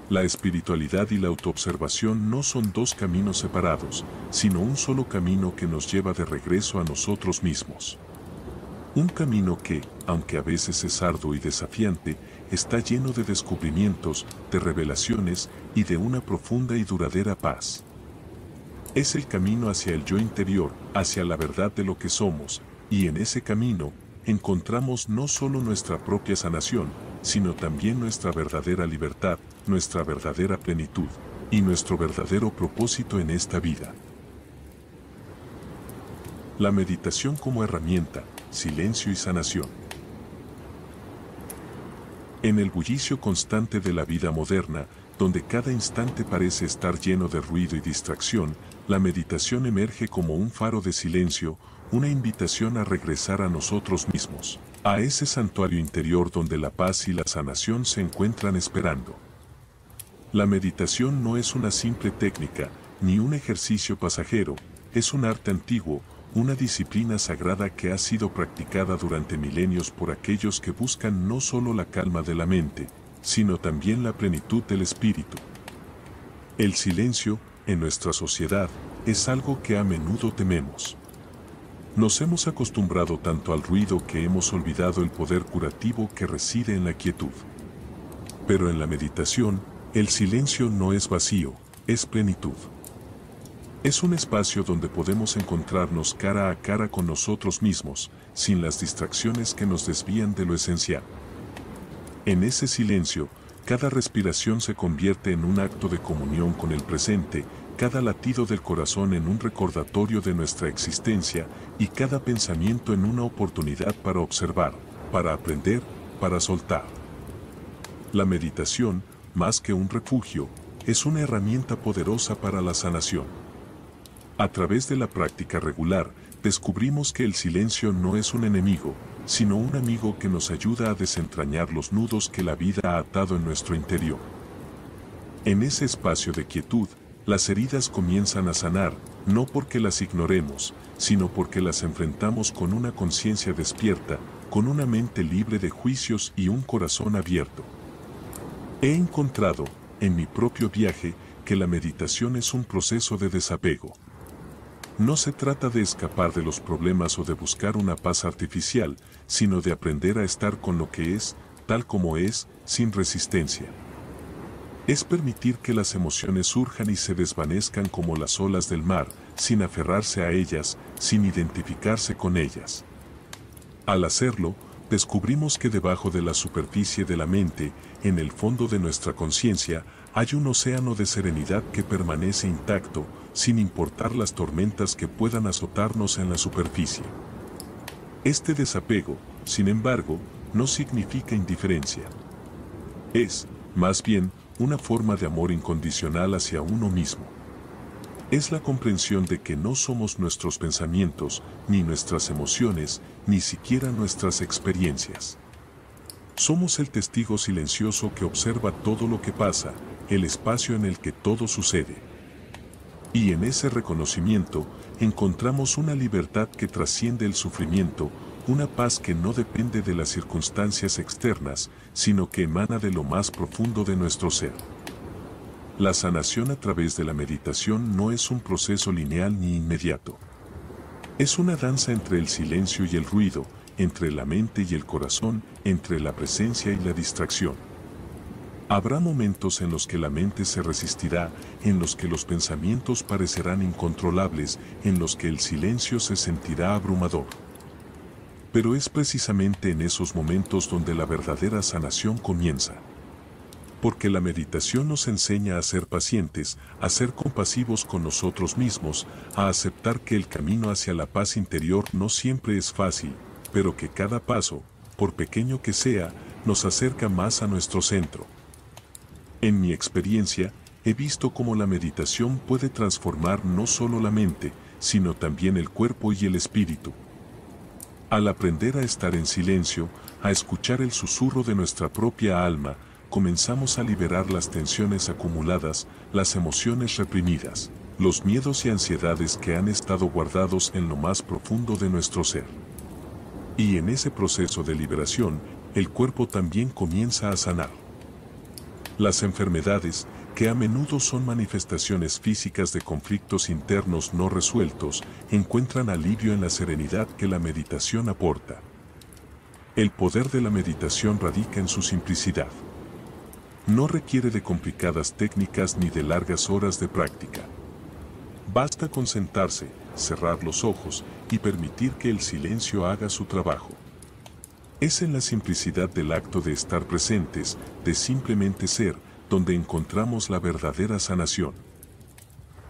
Speaker 2: La espiritualidad y la autoobservación no son dos caminos separados, sino un solo camino que nos lleva de regreso a nosotros mismos. Un camino que, aunque a veces es arduo y desafiante, está lleno de descubrimientos, de revelaciones y de una profunda y duradera paz. Es el camino hacia el yo interior, hacia la verdad de lo que somos, y en ese camino, encontramos no solo nuestra propia sanación, sino también nuestra verdadera libertad, nuestra verdadera plenitud, y nuestro verdadero propósito en esta vida. La meditación como herramienta, silencio y sanación. En el bullicio constante de la vida moderna, donde cada instante parece estar lleno de ruido y distracción, la meditación emerge como un faro de silencio, una invitación a regresar a nosotros mismos, a ese santuario interior donde la paz y la sanación se encuentran esperando. La meditación no es una simple técnica, ni un ejercicio pasajero, es un arte antiguo, una disciplina sagrada que ha sido practicada durante milenios por aquellos que buscan no solo la calma de la mente, sino también la plenitud del espíritu. El silencio, en nuestra sociedad, es algo que a menudo tememos. Nos hemos acostumbrado tanto al ruido que hemos olvidado el poder curativo que reside en la quietud. Pero en la meditación, El silencio no es vacío, es plenitud. Es un espacio donde podemos encontrarnos cara a cara con nosotros mismos, sin las distracciones que nos desvían de lo esencial. En ese silencio, cada respiración se convierte en un acto de comunión con el presente, cada latido del corazón en un recordatorio de nuestra existencia y cada pensamiento en una oportunidad para observar, para aprender, para soltar. La meditación, más que un refugio, es una herramienta poderosa para la sanación. A través de la práctica regular, descubrimos que el silencio no es un enemigo, sino un amigo que nos ayuda a desentrañar los nudos que la vida ha atado en nuestro interior. En ese espacio de quietud, las heridas comienzan a sanar, no porque las ignoremos, sino porque las enfrentamos con una conciencia despierta, con una mente libre de juicios y un corazón abierto. He encontrado, en mi propio viaje, que la meditación es un proceso de desapego. No se trata de escapar de los problemas o de buscar una paz artificial, sino de aprender a estar con lo que es, tal como es, sin resistencia. Es permitir que las emociones surjan y se desvanezcan como las olas del mar, sin aferrarse a ellas, sin identificarse con ellas. Al hacerlo, descubrimos que debajo de la superficie de la mente, en el fondo de nuestra conciencia, hay un océano de serenidad que permanece intacto, sin importar las tormentas que puedan azotarnos en la superficie. Este desapego, sin embargo, no significa indiferencia. Es, más bien, una forma de amor incondicional hacia uno mismo. Es la comprensión de que no somos nuestros pensamientos, ni nuestras emociones, ni siquiera nuestras experiencias. Somos el testigo silencioso que observa todo lo que pasa, el espacio en el que todo sucede. Y en ese reconocimiento encontramos una libertad que trasciende el sufrimiento, una paz que no depende de las circunstancias externas, sino que emana de lo más profundo de nuestro ser. La sanación a través de la meditación no es un proceso lineal ni inmediato. Es una danza entre el silencio y el ruido, entre la mente y el corazón, entre la presencia y la distracción. Habrá momentos en los que la mente se resistirá, en los que los pensamientos parecerán incontrolables, en los que el silencio se sentirá abrumador. Pero es precisamente en esos momentos donde la verdadera sanación comienza. Porque la meditación nos enseña a ser pacientes, a ser compasivos con nosotros mismos, a aceptar que el camino hacia la paz interior no siempre es fácil, pero que cada paso, por pequeño que sea, nos acerca más a nuestro centro. En mi experiencia, he visto cómo la meditación puede transformar no solo la mente, sino también el cuerpo y el espíritu. Al aprender a estar en silencio, a escuchar el susurro de nuestra propia alma, comenzamos a liberar las tensiones acumuladas, las emociones reprimidas, los miedos y ansiedades que han estado guardados en lo más profundo de nuestro ser. Y en ese proceso de liberación, el cuerpo también comienza a sanar. Las enfermedades, que a menudo son manifestaciones físicas de conflictos internos no resueltos, encuentran alivio en la serenidad que la meditación aporta. El poder de la meditación radica en su simplicidad. No requiere de complicadas técnicas ni de largas horas de práctica. Basta con sentarse, cerrar los ojos y permitir que el silencio haga su trabajo. Es en la simplicidad del acto de estar presentes, de simplemente ser, donde encontramos la verdadera sanación.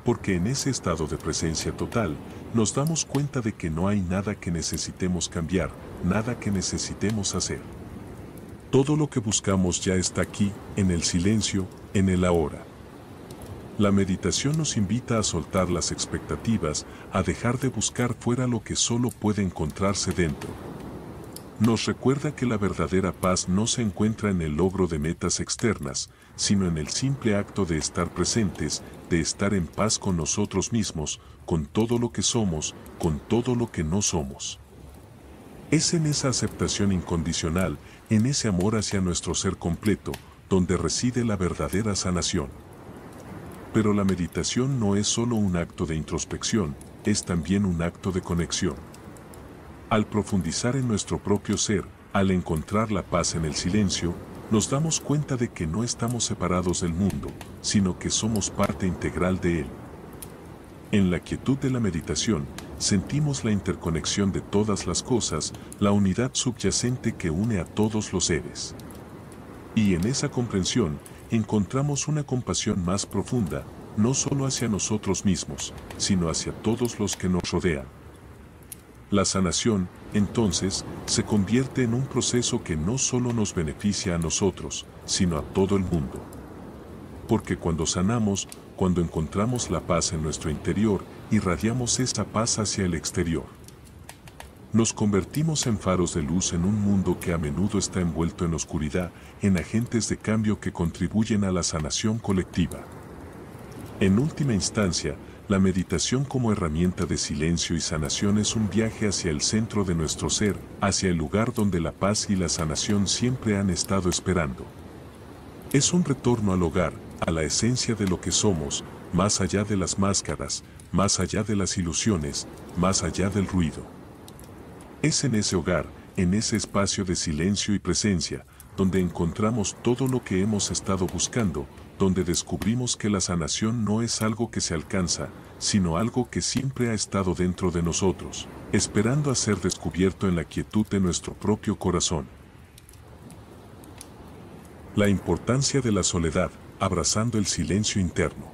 Speaker 2: Porque en ese estado de presencia total, nos damos cuenta de que no hay nada que necesitemos cambiar, nada que necesitemos hacer. Todo lo que buscamos ya está aquí, en el silencio, en el ahora. La meditación nos invita a soltar las expectativas, a dejar de buscar fuera lo que solo puede encontrarse dentro. Nos recuerda que la verdadera paz no se encuentra en el logro de metas externas, sino en el simple acto de estar presentes, de estar en paz con nosotros mismos, con todo lo que somos, con todo lo que no somos. Es en esa aceptación incondicional, en ese amor hacia nuestro ser completo, donde reside la verdadera sanación. Pero la meditación no es solo un acto de introspección, es también un acto de conexión. Al profundizar en nuestro propio ser, al encontrar la paz en el silencio, nos damos cuenta de que no estamos separados del mundo, sino que somos parte integral de él. En la quietud de la meditación, sentimos la interconexión de todas las cosas, la unidad subyacente que une a todos los seres. Y en esa comprensión, encontramos una compasión más profunda, no solo hacia nosotros mismos, sino hacia todos los que nos rodean. La sanación, entonces, se convierte en un proceso que no solo nos beneficia a nosotros, sino a todo el mundo. Porque cuando sanamos, cuando encontramos la paz en nuestro interior, irradiamos esa paz hacia el exterior. Nos convertimos en faros de luz en un mundo que a menudo está envuelto en oscuridad, en agentes de cambio que contribuyen a la sanación colectiva. En última instancia, la meditación como herramienta de silencio y sanación es un viaje hacia el centro de nuestro ser, hacia el lugar donde la paz y la sanación siempre han estado esperando. Es un retorno al hogar, a la esencia de lo que somos, más allá de las máscaras, más allá de las ilusiones, más allá del ruido. Es en ese hogar, en ese espacio de silencio y presencia, donde encontramos todo lo que hemos estado buscando, donde descubrimos que la sanación no es algo que se alcanza, sino algo que siempre ha estado dentro de nosotros, esperando a ser descubierto en la quietud de nuestro propio corazón. La importancia de la soledad, abrazando el silencio interno.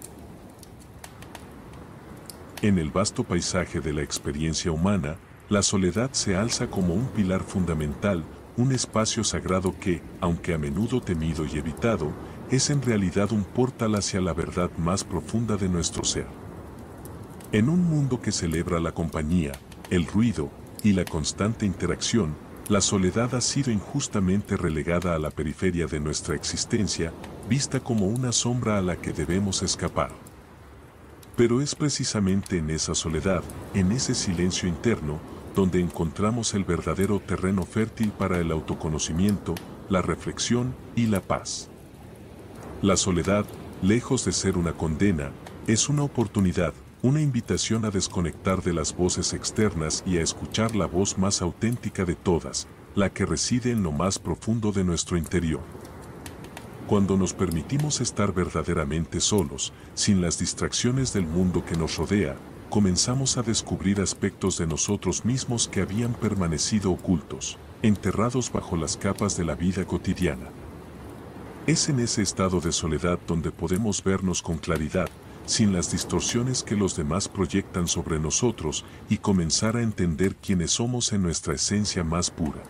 Speaker 2: En el vasto paisaje de la experiencia humana, la soledad se alza como un pilar fundamental, un espacio sagrado que, aunque a menudo temido y evitado, es en realidad un portal hacia la verdad más profunda de nuestro ser. En un mundo que celebra la compañía, el ruido y la constante interacción, la soledad ha sido injustamente relegada a la periferia de nuestra existencia, vista como una sombra a la que debemos escapar. Pero es precisamente en esa soledad, en ese silencio interno, donde encontramos el verdadero terreno fértil para el autoconocimiento, la reflexión y la paz. La soledad, lejos de ser una condena, es una oportunidad, una invitación a desconectar de las voces externas y a escuchar la voz más auténtica de todas, la que reside en lo más profundo de nuestro interior. Cuando nos permitimos estar verdaderamente solos, sin las distracciones del mundo que nos rodea, comenzamos a descubrir aspectos de nosotros mismos que habían permanecido ocultos, enterrados bajo las capas de la vida cotidiana. Es en ese estado de soledad donde podemos vernos con claridad, sin las distorsiones que los demás proyectan sobre nosotros, y comenzar a entender quiénes somos en nuestra esencia más pura.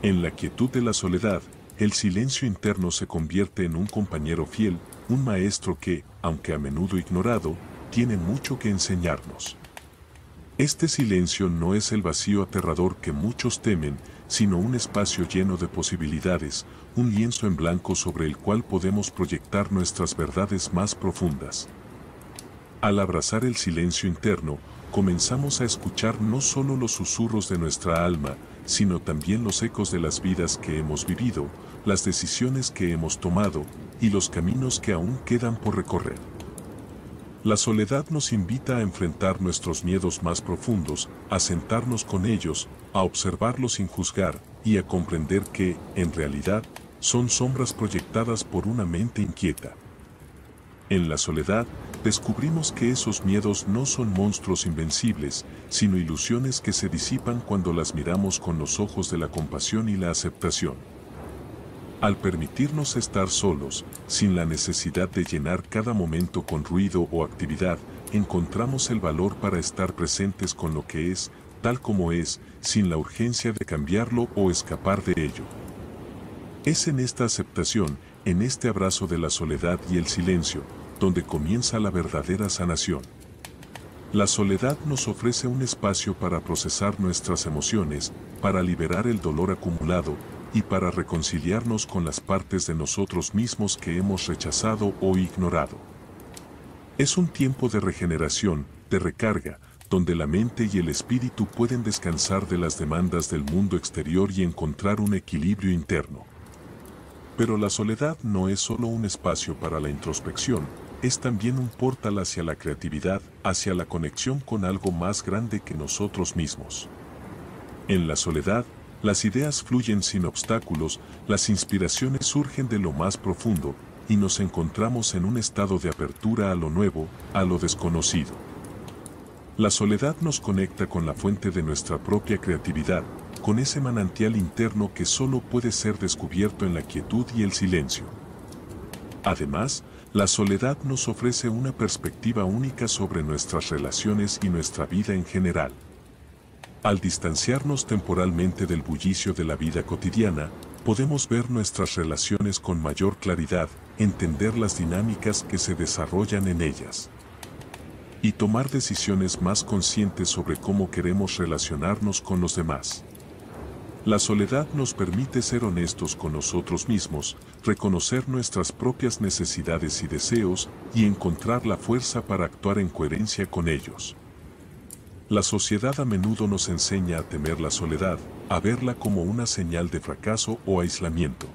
Speaker 2: En la quietud de la soledad, el silencio interno se convierte en un compañero fiel, un maestro que, aunque a menudo ignorado, tiene mucho que enseñarnos. Este silencio no es el vacío aterrador que muchos temen, sino un espacio lleno de posibilidades, un lienzo en blanco sobre el cual podemos proyectar nuestras verdades más profundas. Al abrazar el silencio interno, comenzamos a escuchar no solo los susurros de nuestra alma, sino también los ecos de las vidas que hemos vivido, las decisiones que hemos tomado y los caminos que aún quedan por recorrer. La soledad nos invita a enfrentar nuestros miedos más profundos, a sentarnos con ellos, a observarlos sin juzgar y a comprender que, en realidad, son sombras proyectadas por una mente inquieta. En la soledad, descubrimos que esos miedos no son monstruos invencibles, sino ilusiones que se disipan cuando las miramos con los ojos de la compasión y la aceptación. Al permitirnos estar solos, sin la necesidad de llenar cada momento con ruido o actividad, encontramos el valor para estar presentes con lo que es, tal como es, sin la urgencia de cambiarlo o escapar de ello. Es en esta aceptación, en este abrazo de la soledad y el silencio, donde comienza la verdadera sanación. La soledad nos ofrece un espacio para procesar nuestras emociones, para liberar el dolor acumulado, y para reconciliarnos con las partes de nosotros mismos que hemos rechazado o ignorado. Es un tiempo de regeneración, de recarga, donde la mente y el espíritu pueden descansar de las demandas del mundo exterior y encontrar un equilibrio interno. Pero la soledad no es solo un espacio para la introspección, es también un portal hacia la creatividad, hacia la conexión con algo más grande que nosotros mismos. En la soledad, Las ideas fluyen sin obstáculos, las inspiraciones surgen de lo más profundo, y nos encontramos en un estado de apertura a lo nuevo, a lo desconocido. La soledad nos conecta con la fuente de nuestra propia creatividad, con ese manantial interno que solo puede ser descubierto en la quietud y el silencio. Además, la soledad nos ofrece una perspectiva única sobre nuestras relaciones y nuestra vida en general. Al distanciarnos temporalmente del bullicio de la vida cotidiana, podemos ver nuestras relaciones con mayor claridad, entender las dinámicas que se desarrollan en ellas y tomar decisiones más conscientes sobre cómo queremos relacionarnos con los demás. La soledad nos permite ser honestos con nosotros mismos, reconocer nuestras propias necesidades y deseos y encontrar la fuerza para actuar en coherencia con ellos. La sociedad a menudo nos enseña a temer la soledad, a verla como una señal de fracaso o aislamiento.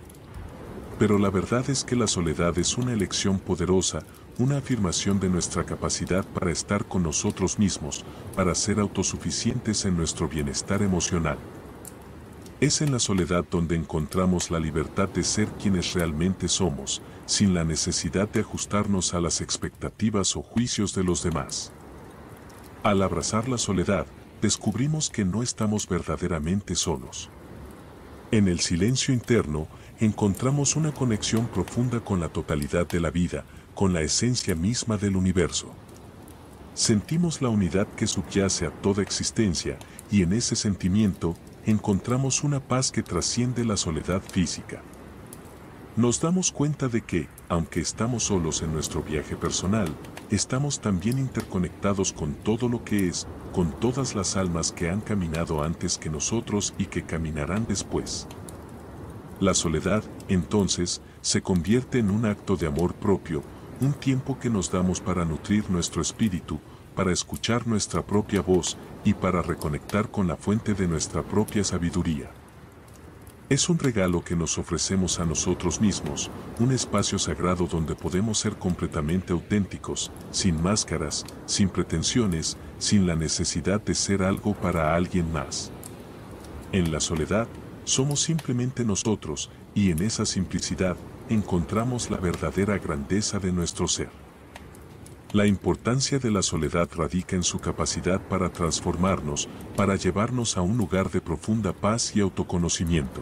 Speaker 2: Pero la verdad es que la soledad es una elección poderosa, una afirmación de nuestra capacidad para estar con nosotros mismos, para ser autosuficientes en nuestro bienestar emocional. Es en la soledad donde encontramos la libertad de ser quienes realmente somos, sin la necesidad de ajustarnos a las expectativas o juicios de los demás. Al abrazar la soledad, descubrimos que no estamos verdaderamente solos. En el silencio interno, encontramos una conexión profunda con la totalidad de la vida, con la esencia misma del universo. Sentimos la unidad que subyace a toda existencia, y en ese sentimiento, encontramos una paz que trasciende la soledad física. Nos damos cuenta de que, aunque estamos solos en nuestro viaje personal, estamos también interconectados con todo lo que es, con todas las almas que han caminado antes que nosotros y que caminarán después. La soledad, entonces, se convierte en un acto de amor propio, un tiempo que nos damos para nutrir nuestro espíritu, para escuchar nuestra propia voz y para reconectar con la fuente de nuestra propia sabiduría. Es un regalo que nos ofrecemos a nosotros mismos, un espacio sagrado donde podemos ser completamente auténticos, sin máscaras, sin pretensiones, sin la necesidad de ser algo para alguien más. En la soledad, somos simplemente nosotros, y en esa simplicidad, encontramos la verdadera grandeza de nuestro ser. La importancia de la soledad radica en su capacidad para transformarnos, para llevarnos a un lugar de profunda paz y autoconocimiento.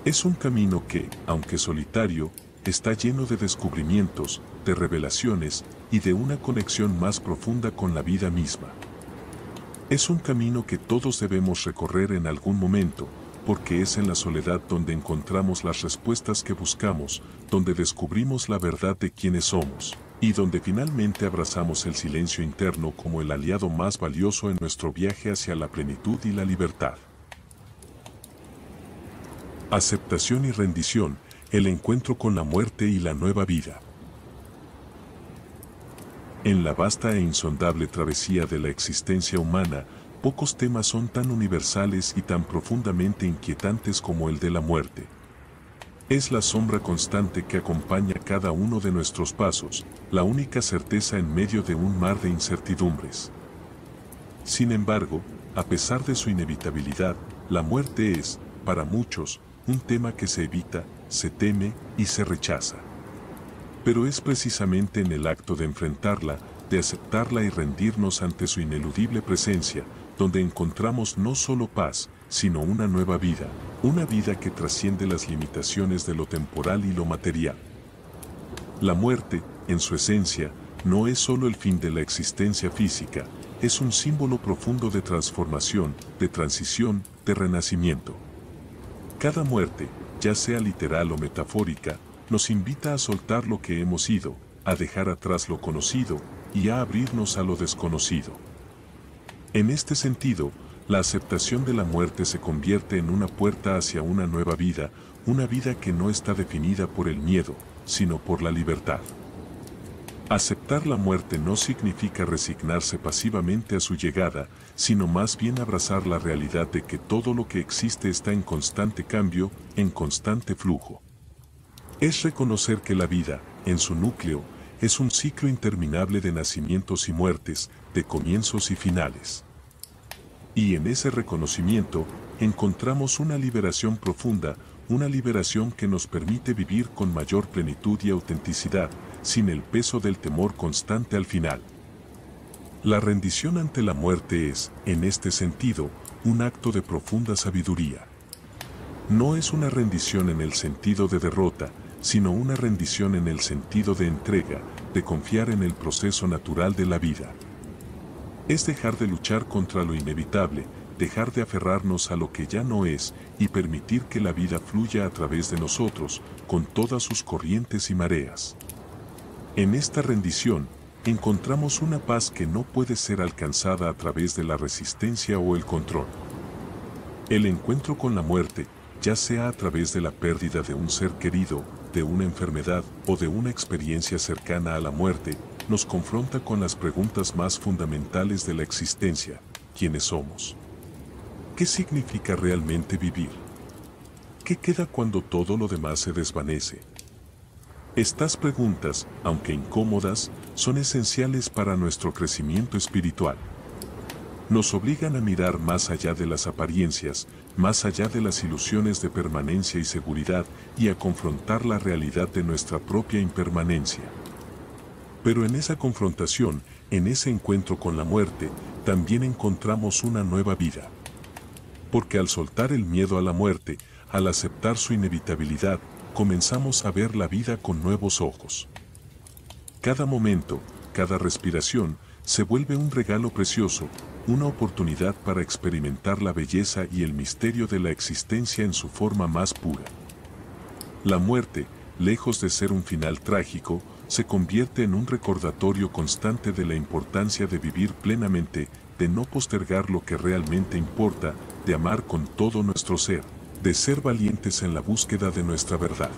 Speaker 2: Es un camino que, aunque solitario, está lleno de descubrimientos, de revelaciones y de una conexión más profunda con la vida misma. Es un camino que todos debemos recorrer en algún momento, porque es en la soledad donde encontramos las respuestas que buscamos, donde descubrimos la verdad de quiénes somos, y donde finalmente abrazamos el silencio interno como el aliado más valioso en nuestro viaje hacia la plenitud y la libertad. Aceptación y rendición, el encuentro con la muerte y la nueva vida. En la vasta e insondable travesía de la existencia humana, pocos temas son tan universales y tan profundamente inquietantes como el de la muerte. Es la sombra constante que acompaña cada uno de nuestros pasos, la única certeza en medio de un mar de incertidumbres. Sin embargo, a pesar de su inevitabilidad, la muerte es, para muchos, un tema que se evita, se teme y se rechaza. Pero es precisamente en el acto de enfrentarla, de aceptarla y rendirnos ante su ineludible presencia, donde encontramos no solo paz, sino una nueva vida, una vida que trasciende las limitaciones de lo temporal y lo material. La muerte, en su esencia, no es solo el fin de la existencia física, es un símbolo profundo de transformación, de transición, de renacimiento. Cada muerte, ya sea literal o metafórica, nos invita a soltar lo que hemos sido, a dejar atrás lo conocido y a abrirnos a lo desconocido. En este sentido, la aceptación de la muerte se convierte en una puerta hacia una nueva vida, una vida que no está definida por el miedo, sino por la libertad. Aceptar la muerte no significa resignarse pasivamente a su llegada, sino más bien abrazar la realidad de que todo lo que existe está en constante cambio, en constante flujo. Es reconocer que la vida, en su núcleo, es un ciclo interminable de nacimientos y muertes, de comienzos y finales. Y en ese reconocimiento, encontramos una liberación profunda, una liberación que nos permite vivir con mayor plenitud y autenticidad, sin el peso del temor constante al final. La rendición ante la muerte es, en este sentido, un acto de profunda sabiduría. No es una rendición en el sentido de derrota, sino una rendición en el sentido de entrega, de confiar en el proceso natural de la vida. Es dejar de luchar contra lo inevitable, dejar de aferrarnos a lo que ya no es y permitir que la vida fluya a través de nosotros, con todas sus corrientes y mareas. En esta rendición, encontramos una paz que no puede ser alcanzada a través de la resistencia o el control. El encuentro con la muerte, ya sea a través de la pérdida de un ser querido, de una enfermedad o de una experiencia cercana a la muerte, nos confronta con las preguntas más fundamentales de la existencia: ¿quiénes somos? ¿Qué significa realmente vivir? ¿Qué queda cuando todo lo demás se desvanece? Estas preguntas, aunque incómodas, son esenciales para nuestro crecimiento espiritual. Nos obligan a mirar más allá de las apariencias, más allá de las ilusiones de permanencia y seguridad, y a confrontar la realidad de nuestra propia impermanencia. Pero en esa confrontación, en ese encuentro con la muerte, también encontramos una nueva vida. Porque al soltar el miedo a la muerte, al aceptar su inevitabilidad, comenzamos a ver la vida con nuevos ojos. Cada momento, cada respiración, se vuelve un regalo precioso, una oportunidad para experimentar la belleza y el misterio de la existencia en su forma más pura. La muerte, lejos de ser un final trágico, se convierte en un recordatorio constante de la importancia de vivir plenamente, de no postergar lo que realmente importa, de amar con todo nuestro ser, de ser valientes en la búsqueda de nuestra verdad.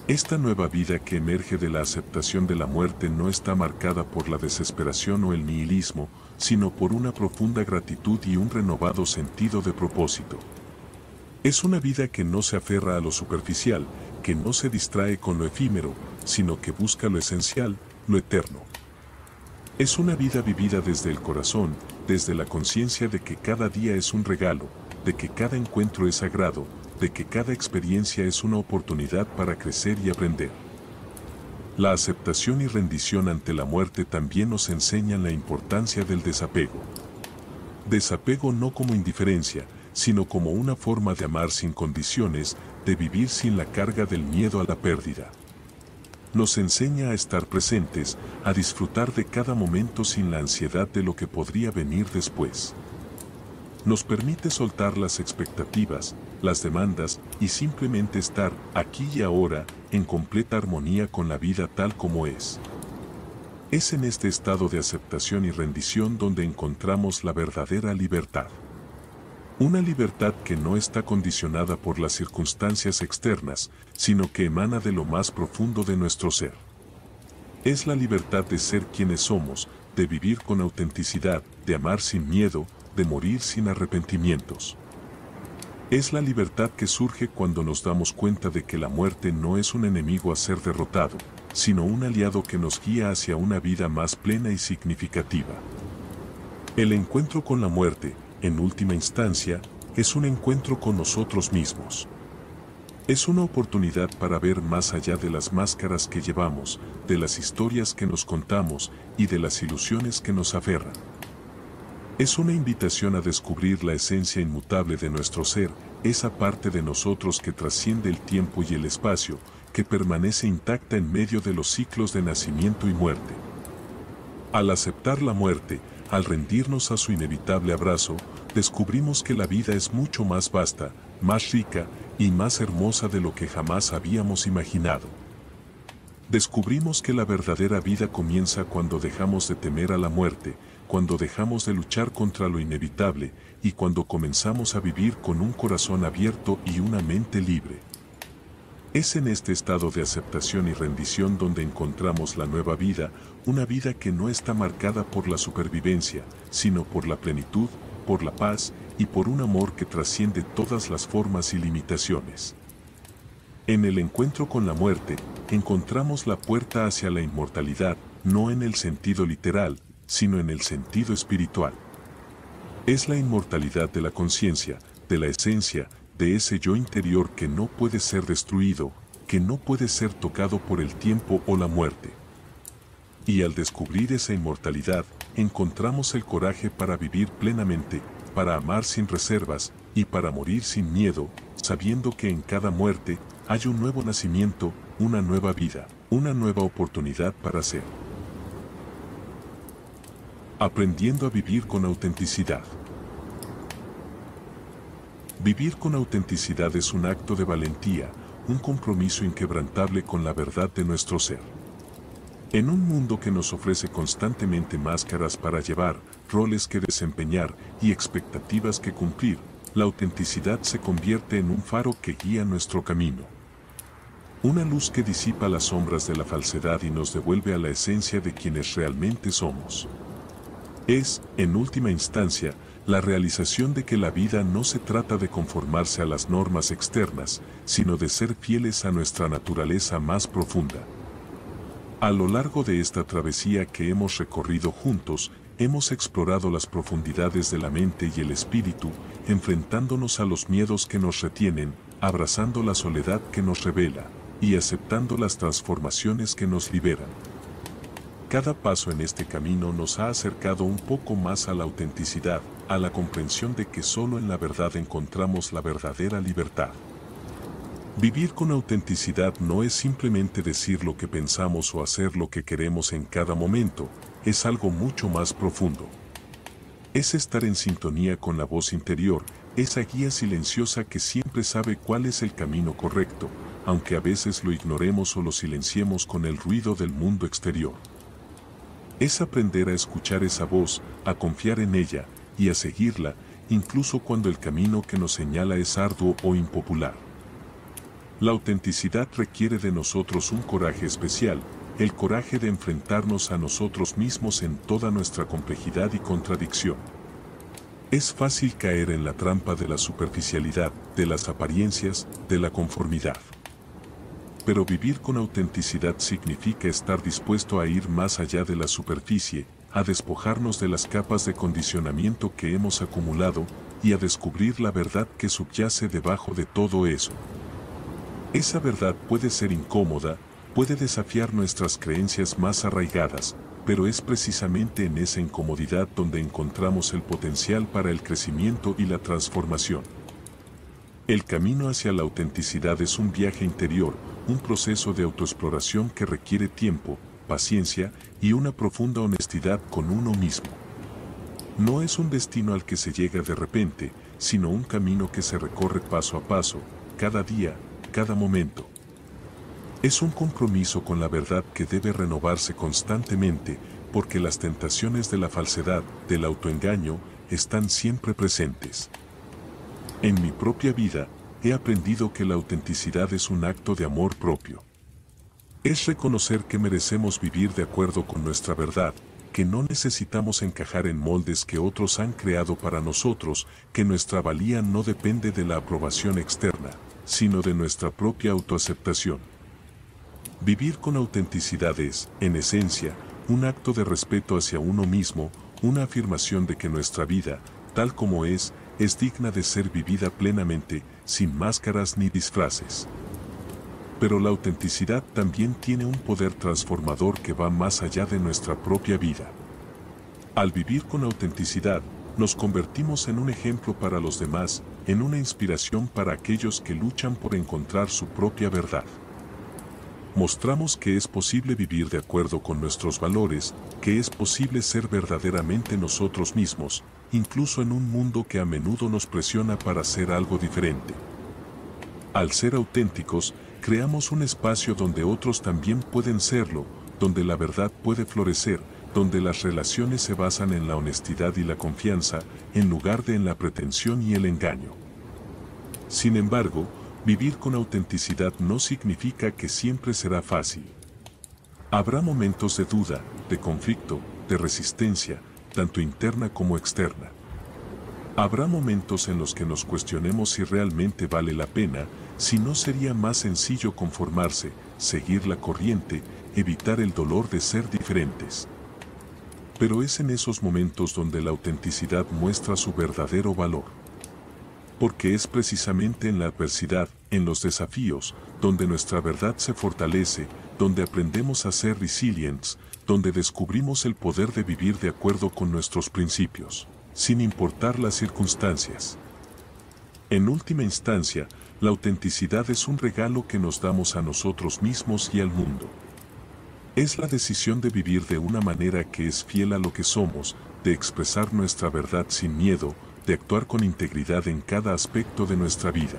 Speaker 2: Esta nueva vida que emerge de la aceptación de la muerte no está marcada por la desesperación o el nihilismo, sino por una profunda gratitud y un renovado sentido de propósito. Es una vida que no se aferra a lo superficial, que no se distrae con lo efímero, sino que busca lo esencial, lo eterno. Es una vida vivida desde el corazón, desde la conciencia de que cada día es un regalo, de que cada encuentro es sagrado, de que cada experiencia es una oportunidad para crecer y aprender. La aceptación y rendición ante la muerte también nos enseñan la importancia del desapego. Desapego no como indiferencia, sino como una forma de amar sin condiciones, de vivir sin la carga del miedo a la pérdida. Nos enseña a estar presentes, a disfrutar de cada momento sin la ansiedad de lo que podría venir después. Nos permite soltar las expectativas, las demandas y simplemente estar aquí y ahora en completa armonía con la vida tal como es. Es en este estado de aceptación y rendición donde encontramos la verdadera libertad. Una libertad que no está condicionada por las circunstancias externas, sino que emana de lo más profundo de nuestro ser. Es la libertad de ser quienes somos, de vivir con autenticidad, de amar sin miedo, de morir sin arrepentimientos. Es la libertad que surge cuando nos damos cuenta de que la muerte no es un enemigo a ser derrotado, sino un aliado que nos guía hacia una vida más plena y significativa. El encuentro con la muerte, en última instancia, es un encuentro con nosotros mismos. Es una oportunidad para ver más allá de las máscaras que llevamos, de las historias que nos contamos y de las ilusiones que nos aferran. Es una invitación a descubrir la esencia inmutable de nuestro ser, esa parte de nosotros que trasciende el tiempo y el espacio, que permanece intacta en medio de los ciclos de nacimiento y muerte. Al aceptar la muerte, al rendirnos a su inevitable abrazo, descubrimos que la vida es mucho más vasta, más rica y más hermosa de lo que jamás habíamos imaginado. Descubrimos que la verdadera vida comienza cuando dejamos de temer a la muerte, cuando dejamos de luchar contra lo inevitable y cuando comenzamos a vivir con un corazón abierto y una mente libre. Es en este estado de aceptación y rendición donde encontramos la nueva vida, una vida que no está marcada por la supervivencia, sino por la plenitud, por la paz y por un amor que trasciende todas las formas y limitaciones. En el encuentro con la muerte, encontramos la puerta hacia la inmortalidad, no en el sentido literal, sino en el sentido espiritual. Es la inmortalidad de la conciencia, de la esencia, de ese yo interior que no puede ser destruido, que no puede ser tocado por el tiempo o la muerte. Y al descubrir esa inmortalidad, encontramos el coraje para vivir plenamente, para amar sin reservas, y para morir sin miedo, sabiendo que en cada muerte hay un nuevo nacimiento, una nueva vida, una nueva oportunidad para ser. Aprendiendo a vivir con autenticidad. Vivir con autenticidad es un acto de valentía, un compromiso inquebrantable con la verdad de nuestro ser. En un mundo que nos ofrece constantemente máscaras para llevar, roles que desempeñar y expectativas que cumplir, la autenticidad se convierte en un faro que guía nuestro camino. Una luz que disipa las sombras de la falsedad y nos devuelve a la esencia de quienes realmente somos. Es, en última instancia, la realización de que la vida no se trata de conformarse a las normas externas, sino de ser fieles a nuestra naturaleza más profunda. A lo largo de esta travesía que hemos recorrido juntos, hemos explorado las profundidades de la mente y el espíritu, enfrentándonos a los miedos que nos retienen, abrazando la soledad que nos revela, y aceptando las transformaciones que nos liberan. Cada paso en este camino nos ha acercado un poco más a la autenticidad, a la comprensión de que solo en la verdad encontramos la verdadera libertad. Vivir con autenticidad no es simplemente decir lo que pensamos o hacer lo que queremos en cada momento, es algo mucho más profundo. Es estar en sintonía con la voz interior, esa guía silenciosa que siempre sabe cuál es el camino correcto, aunque a veces lo ignoremos o lo silenciemos con el ruido del mundo exterior. Es aprender a escuchar esa voz, a confiar en ella y a seguirla, incluso cuando el camino que nos señala es arduo o impopular. La autenticidad requiere de nosotros un coraje especial, el coraje de enfrentarnos a nosotros mismos en toda nuestra complejidad y contradicción. Es fácil caer en la trampa de la superficialidad, de las apariencias, de la conformidad. Pero vivir con autenticidad significa estar dispuesto a ir más allá de la superficie, a despojarnos de las capas de condicionamiento que hemos acumulado y a descubrir la verdad que subyace debajo de todo eso. Esa verdad puede ser incómoda, puede desafiar nuestras creencias más arraigadas, pero es precisamente en esa incomodidad donde encontramos el potencial para el crecimiento y la transformación. El camino hacia la autenticidad es un viaje interior, un proceso de autoexploración que requiere tiempo, paciencia y una profunda honestidad con uno mismo. No es un destino al que se llega de repente, sino un camino que se recorre paso a paso, cada día, cada momento. Es un compromiso con la verdad que debe renovarse constantemente, porque las tentaciones de la falsedad, del autoengaño, están siempre presentes. En mi propia vida, he aprendido que la autenticidad es un acto de amor propio. Es reconocer que merecemos vivir de acuerdo con nuestra verdad, que no necesitamos encajar en moldes que otros han creado para nosotros, que nuestra valía no depende de la aprobación externa, sino de nuestra propia autoaceptación. Vivir con autenticidad es, en esencia, un acto de respeto hacia uno mismo, una afirmación de que nuestra vida, tal como es digna de ser vivida plenamente, sin máscaras ni disfraces. Pero la autenticidad también tiene un poder transformador que va más allá de nuestra propia vida. Al vivir con autenticidad, nos convertimos en un ejemplo para los demás, en una inspiración para aquellos que luchan por encontrar su propia verdad. Mostramos que es posible vivir de acuerdo con nuestros valores, que es posible ser verdaderamente nosotros mismos, incluso en un mundo que a menudo nos presiona para hacer algo diferente. Al ser auténticos, creamos un espacio donde otros también pueden serlo, donde la verdad puede florecer, donde las relaciones se basan en la honestidad y la confianza, en lugar de en la pretensión y el engaño. Sin embargo, vivir con autenticidad no significa que siempre será fácil. Habrá momentos de duda, de conflicto, de resistencia, tanto interna como externa. Habrá momentos en los que nos cuestionemos si realmente vale la pena, si no sería más sencillo conformarse, seguir la corriente, evitar el dolor de ser diferentes. Pero es en esos momentos donde la autenticidad muestra su verdadero valor. Porque es precisamente en la adversidad, en los desafíos, donde nuestra verdad se fortalece, donde aprendemos a ser resilientes, donde descubrimos el poder de vivir de acuerdo con nuestros principios, sin importar las circunstancias. En última instancia, la autenticidad es un regalo que nos damos a nosotros mismos y al mundo. Es la decisión de vivir de una manera que es fiel a lo que somos, de expresar nuestra verdad sin miedo, de actuar con integridad en cada aspecto de nuestra vida.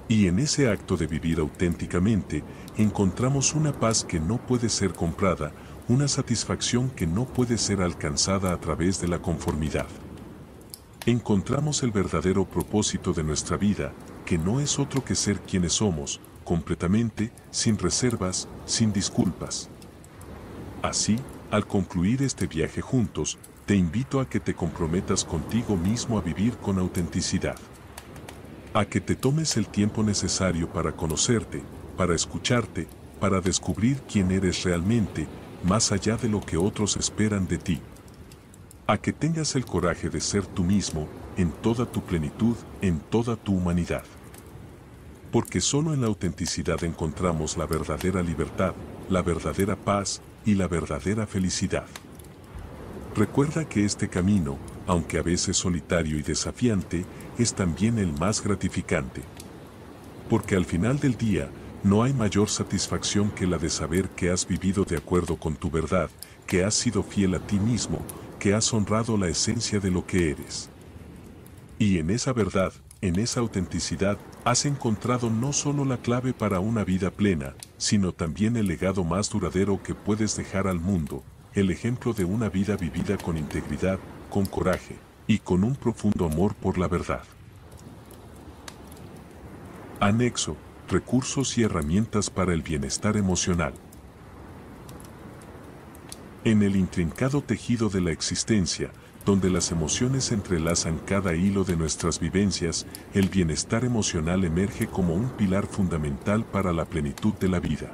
Speaker 2: Y en ese acto de vivir auténticamente, encontramos una paz que no puede ser comprada, una satisfacción que no puede ser alcanzada a través de la conformidad. Encontramos el verdadero propósito de nuestra vida, que no es otro que ser quienes somos, completamente, sin reservas, sin disculpas. Así, al concluir este viaje juntos, te invito a que te comprometas contigo mismo a vivir con autenticidad. A que te tomes el tiempo necesario para conocerte, para escucharte, para descubrir quién eres realmente, más allá de lo que otros esperan de ti. A que tengas el coraje de ser tú mismo, en toda tu plenitud, en toda tu humanidad. Porque solo en la autenticidad encontramos la verdadera libertad, la verdadera paz y la verdadera felicidad. Recuerda que este camino, aunque a veces solitario y desafiante, es también el más gratificante. Porque al final del día, no hay mayor satisfacción que la de saber que has vivido de acuerdo con tu verdad, que has sido fiel a ti mismo, que has honrado la esencia de lo que eres. Y en esa verdad, en esa autenticidad, has encontrado no solo la clave para una vida plena, sino también el legado más duradero que puedes dejar al mundo, el ejemplo de una vida vivida con integridad, con coraje, y con un profundo amor por la verdad. Anexo, recursos y herramientas para el bienestar emocional. En el intrincado tejido de la existencia, donde las emociones entrelazan cada hilo de nuestras vivencias, el bienestar emocional emerge como un pilar fundamental para la plenitud de la vida.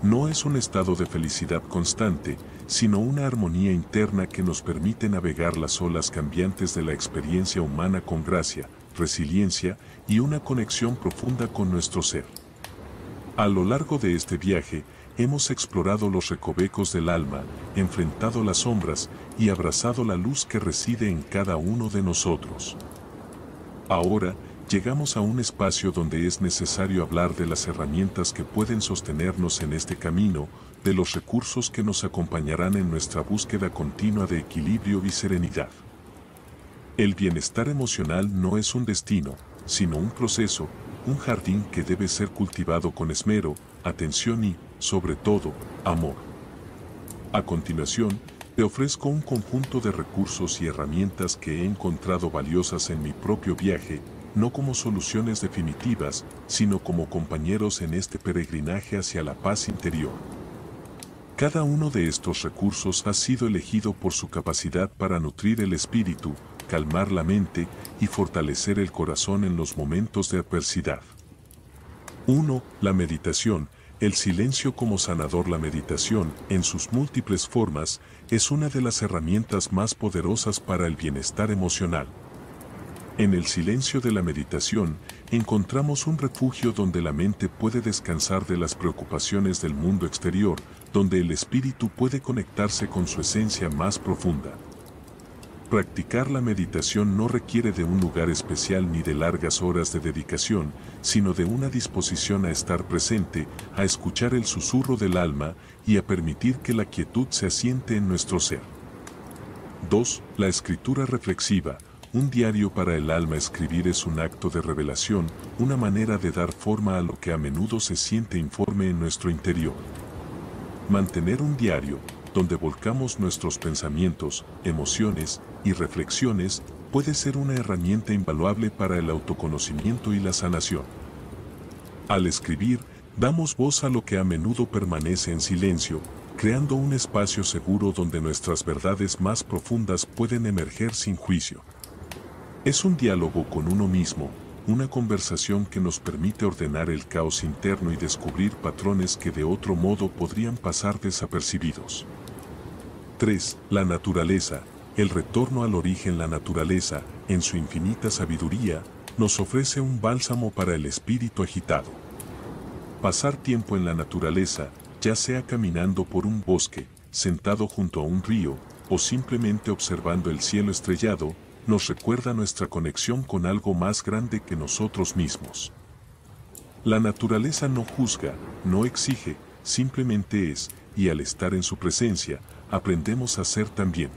Speaker 2: No es un estado de felicidad constante, sino una armonía interna que nos permite navegar las olas cambiantes de la experiencia humana con gracia, resiliencia y una conexión profunda con nuestro ser. A lo largo de este viaje, hemos explorado los recovecos del alma, enfrentado las sombras y abrazado la luz que reside en cada uno de nosotros. Ahora, llegamos a un espacio donde es necesario hablar de las herramientas que pueden sostenernos en este camino, de los recursos que nos acompañarán en nuestra búsqueda continua de equilibrio y serenidad. El bienestar emocional no es un destino, sino un proceso, un jardín que debe ser cultivado con esmero, atención y, sobre todo, amor. A continuación, te ofrezco un conjunto de recursos y herramientas que he encontrado valiosas en mi propio viaje, no como soluciones definitivas, sino como compañeros en este peregrinaje hacia la paz interior. Cada uno de estos recursos ha sido elegido por su capacidad para nutrir el espíritu, calmar la mente y fortalecer el corazón en los momentos de adversidad. 1. La meditación. El silencio como sanador. La meditación, en sus múltiples formas, es una de las herramientas más poderosas para el bienestar emocional. En el silencio de la meditación, encontramos un refugio donde la mente puede descansar de las preocupaciones del mundo exterior, donde el espíritu puede conectarse con su esencia más profunda. Practicar la meditación no requiere de un lugar especial ni de largas horas de dedicación, sino de una disposición a estar presente, a escuchar el susurro del alma y a permitir que la quietud se asiente en nuestro ser. 2. La escritura reflexiva. Un diario para el alma. Escribir es un acto de revelación, una manera de dar forma a lo que a menudo se siente informe en nuestro interior. Mantener un diario, donde volcamos nuestros pensamientos, emociones y reflexiones, puede ser una herramienta invaluable para el autoconocimiento y la sanación. Al escribir, damos voz a lo que a menudo permanece en silencio, creando un espacio seguro donde nuestras verdades más profundas pueden emerger sin juicio. Es un diálogo con uno mismo, una conversación que nos permite ordenar el caos interno y descubrir patrones que de otro modo podrían pasar desapercibidos. 3. La naturaleza. el retorno al origen. La naturaleza, en su infinita sabiduría, nos ofrece un bálsamo para el espíritu agitado. Pasar tiempo en la naturaleza, ya sea caminando por un bosque, sentado junto a un río, o simplemente observando el cielo estrellado, nos recuerda nuestra conexión con algo más grande que nosotros mismos. La naturaleza no juzga, no exige, simplemente es, y al estar en su presencia, aprendemos a ser también.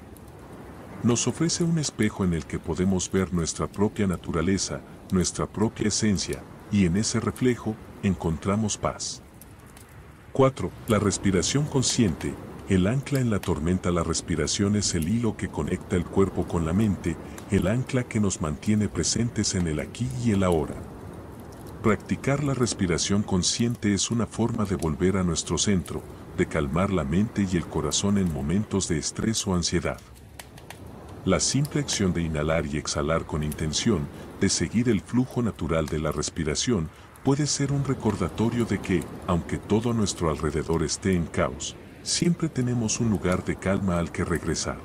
Speaker 2: Nos ofrece un espejo en el que podemos ver nuestra propia naturaleza, nuestra propia esencia, y en ese reflejo, encontramos paz. 4. La respiración consciente, el ancla en la tormenta. La respiración es el hilo que conecta el cuerpo con la mente, el ancla que nos mantiene presentes en el aquí y el ahora. Practicar la respiración consciente es una forma de volver a nuestro centro, de calmar la mente y el corazón en momentos de estrés o ansiedad. La simple acción de inhalar y exhalar con intención de seguir el flujo natural de la respiración puede ser un recordatorio de que, aunque todo a nuestro alrededor esté en caos, siempre tenemos un lugar de calma al que regresar.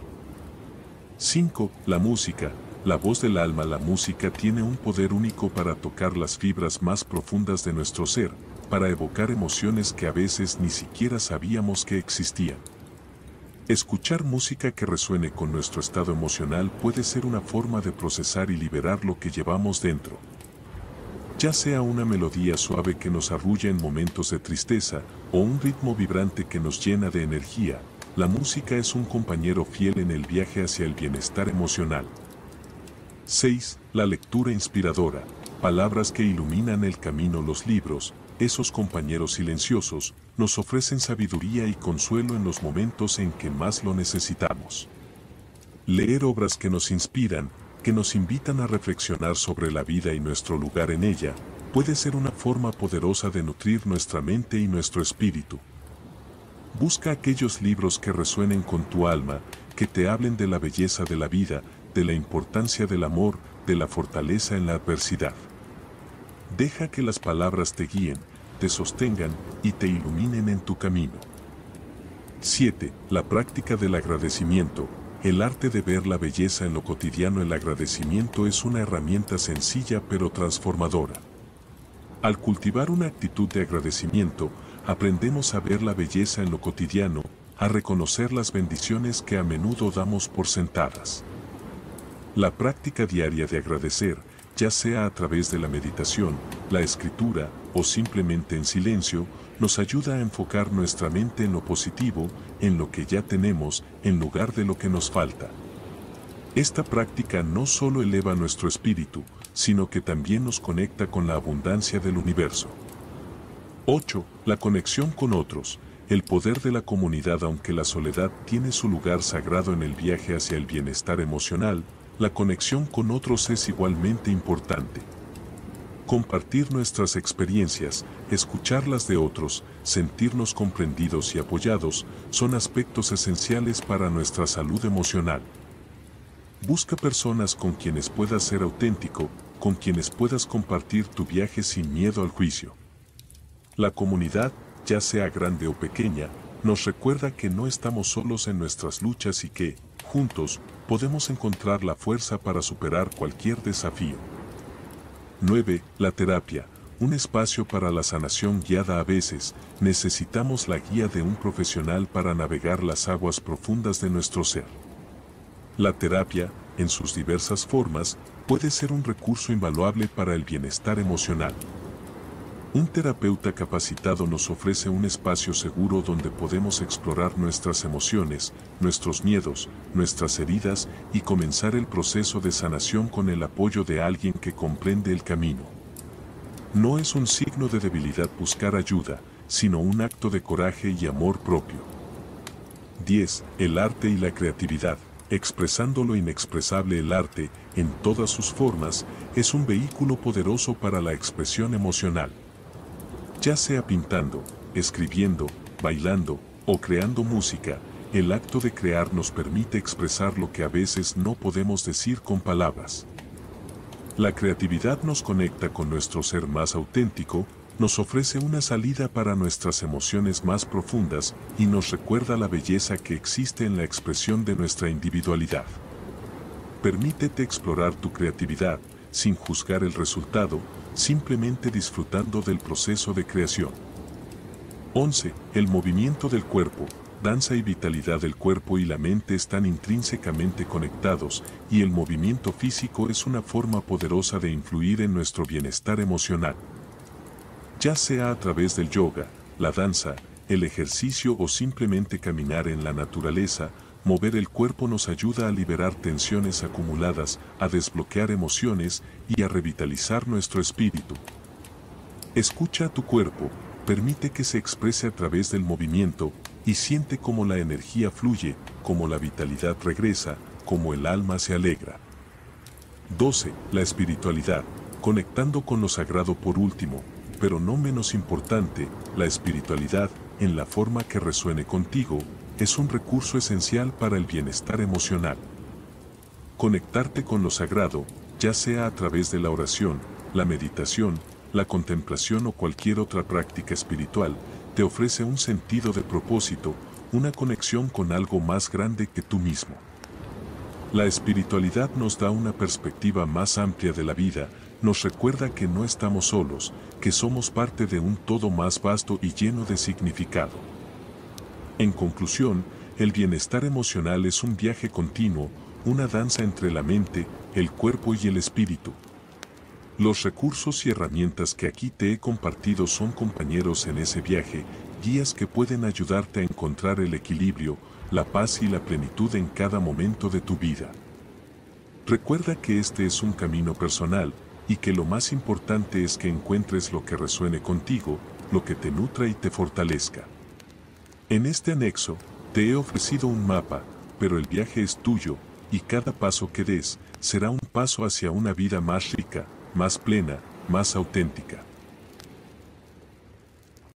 Speaker 2: 5. La música, la voz del alma. La música tiene un poder único para tocar las fibras más profundas de nuestro ser, para evocar emociones que a veces ni siquiera sabíamos que existían. Escuchar música que resuene con nuestro estado emocional puede ser una forma de procesar y liberar lo que llevamos dentro. Ya sea una melodía suave que nos arrulla en momentos de tristeza o un ritmo vibrante que nos llena de energía, la música es un compañero fiel en el viaje hacia el bienestar emocional. 6. La lectura inspiradora, palabras que iluminan el camino. Los libros, esos compañeros silenciosos, nos ofrecen sabiduría y consuelo en los momentos en que más lo necesitamos. Leer obras que nos inspiran, que nos invitan a reflexionar sobre la vida y nuestro lugar en ella, puede ser una forma poderosa de nutrir nuestra mente y nuestro espíritu. Busca aquellos libros que resuenen con tu alma, que te hablen de la belleza de la vida, de la importancia del amor, de la fortaleza en la adversidad. Deja que las palabras te guíen, te sostengan y te iluminen en tu camino. 7. La práctica del agradecimiento, el arte de ver la belleza en lo cotidiano. El agradecimiento es una herramienta sencilla pero transformadora. Al cultivar una actitud de agradecimiento, aprendemos a ver la belleza en lo cotidiano, a reconocer las bendiciones que a menudo damos por sentadas. La práctica diaria de agradecer, ya sea a través de la meditación, la escritura o simplemente en silencio, nos ayuda a enfocar nuestra mente en lo positivo, en lo que ya tenemos, en lugar de lo que nos falta. Esta práctica no solo eleva nuestro espíritu, sino que también nos conecta con la abundancia del universo. 8. La conexión con otros, el poder de la comunidad. Aunque la soledad tiene su lugar sagrado en el viaje hacia el bienestar emocional, la conexión con otros es igualmente importante. Compartir nuestras experiencias, escuchar las de otros, sentirnos comprendidos y apoyados, son aspectos esenciales para nuestra salud emocional. Busca personas con quienes puedas ser auténtico, con quienes puedas compartir tu viaje sin miedo al juicio. La comunidad, ya sea grande o pequeña, nos recuerda que no estamos solos en nuestras luchas y que, juntos, podemos encontrar la fuerza para superar cualquier desafío. 9. La terapia, un espacio para la sanación guiada. A veces, necesitamos la guía de un profesional para navegar las aguas profundas de nuestro ser. La terapia, en sus diversas formas, puede ser un recurso invaluable para el bienestar emocional. Un terapeuta capacitado nos ofrece un espacio seguro donde podemos explorar nuestras emociones, nuestros miedos, nuestras heridas y comenzar el proceso de sanación con el apoyo de alguien que comprende el camino. No es un signo de debilidad buscar ayuda, sino un acto de coraje y amor propio. 10. El arte y la creatividad. Expresando lo inexpresable. El arte, en todas sus formas, es un vehículo poderoso para la expresión emocional. Ya sea pintando, escribiendo, bailando o creando música, el acto de crear nos permite expresar lo que a veces no podemos decir con palabras. La creatividad nos conecta con nuestro ser más auténtico, nos ofrece una salida para nuestras emociones más profundas y nos recuerda la belleza que existe en la expresión de nuestra individualidad. Permítete explorar tu creatividad, sin juzgar el resultado, simplemente disfrutando del proceso de creación. 11. El movimiento del cuerpo. Danza y vitalidad del cuerpo y la mente están intrínsecamente conectados, y el movimiento físico es una forma poderosa de influir en nuestro bienestar emocional. Ya sea a través del yoga, la danza, el ejercicio o simplemente caminar en la naturaleza, mover el cuerpo nos ayuda a liberar tensiones acumuladas, a desbloquear emociones y a revitalizar nuestro espíritu. Escucha a tu cuerpo, permite que se exprese a través del movimiento y siente cómo la energía fluye, cómo la vitalidad regresa, cómo el alma se alegra. 12. La espiritualidad, conectando con lo sagrado por último, pero no menos importante, la espiritualidad, en la forma que resuene contigo, es un recurso esencial para el bienestar emocional. Conectarte con lo sagrado, ya sea a través de la oración, la meditación, la contemplación o cualquier otra práctica espiritual, te ofrece un sentido de propósito, una conexión con algo más grande que tú mismo. La espiritualidad nos da una perspectiva más amplia de la vida, nos recuerda que no estamos solos, que somos parte de un todo más vasto y lleno de significado. En conclusión, el bienestar emocional es un viaje continuo, una danza entre la mente, el cuerpo y el espíritu. Los recursos y herramientas que aquí te he compartido son compañeros en ese viaje, guías que pueden ayudarte a encontrar el equilibrio, la paz y la plenitud en cada momento de tu vida. Recuerda que este es un camino personal, y que lo más importante es que encuentres lo que resuene contigo, lo que te nutra y te fortalezca. En este anexo, te he ofrecido un mapa, pero el viaje es tuyo, y cada paso que des será un paso hacia una vida más rica, más plena, más auténtica.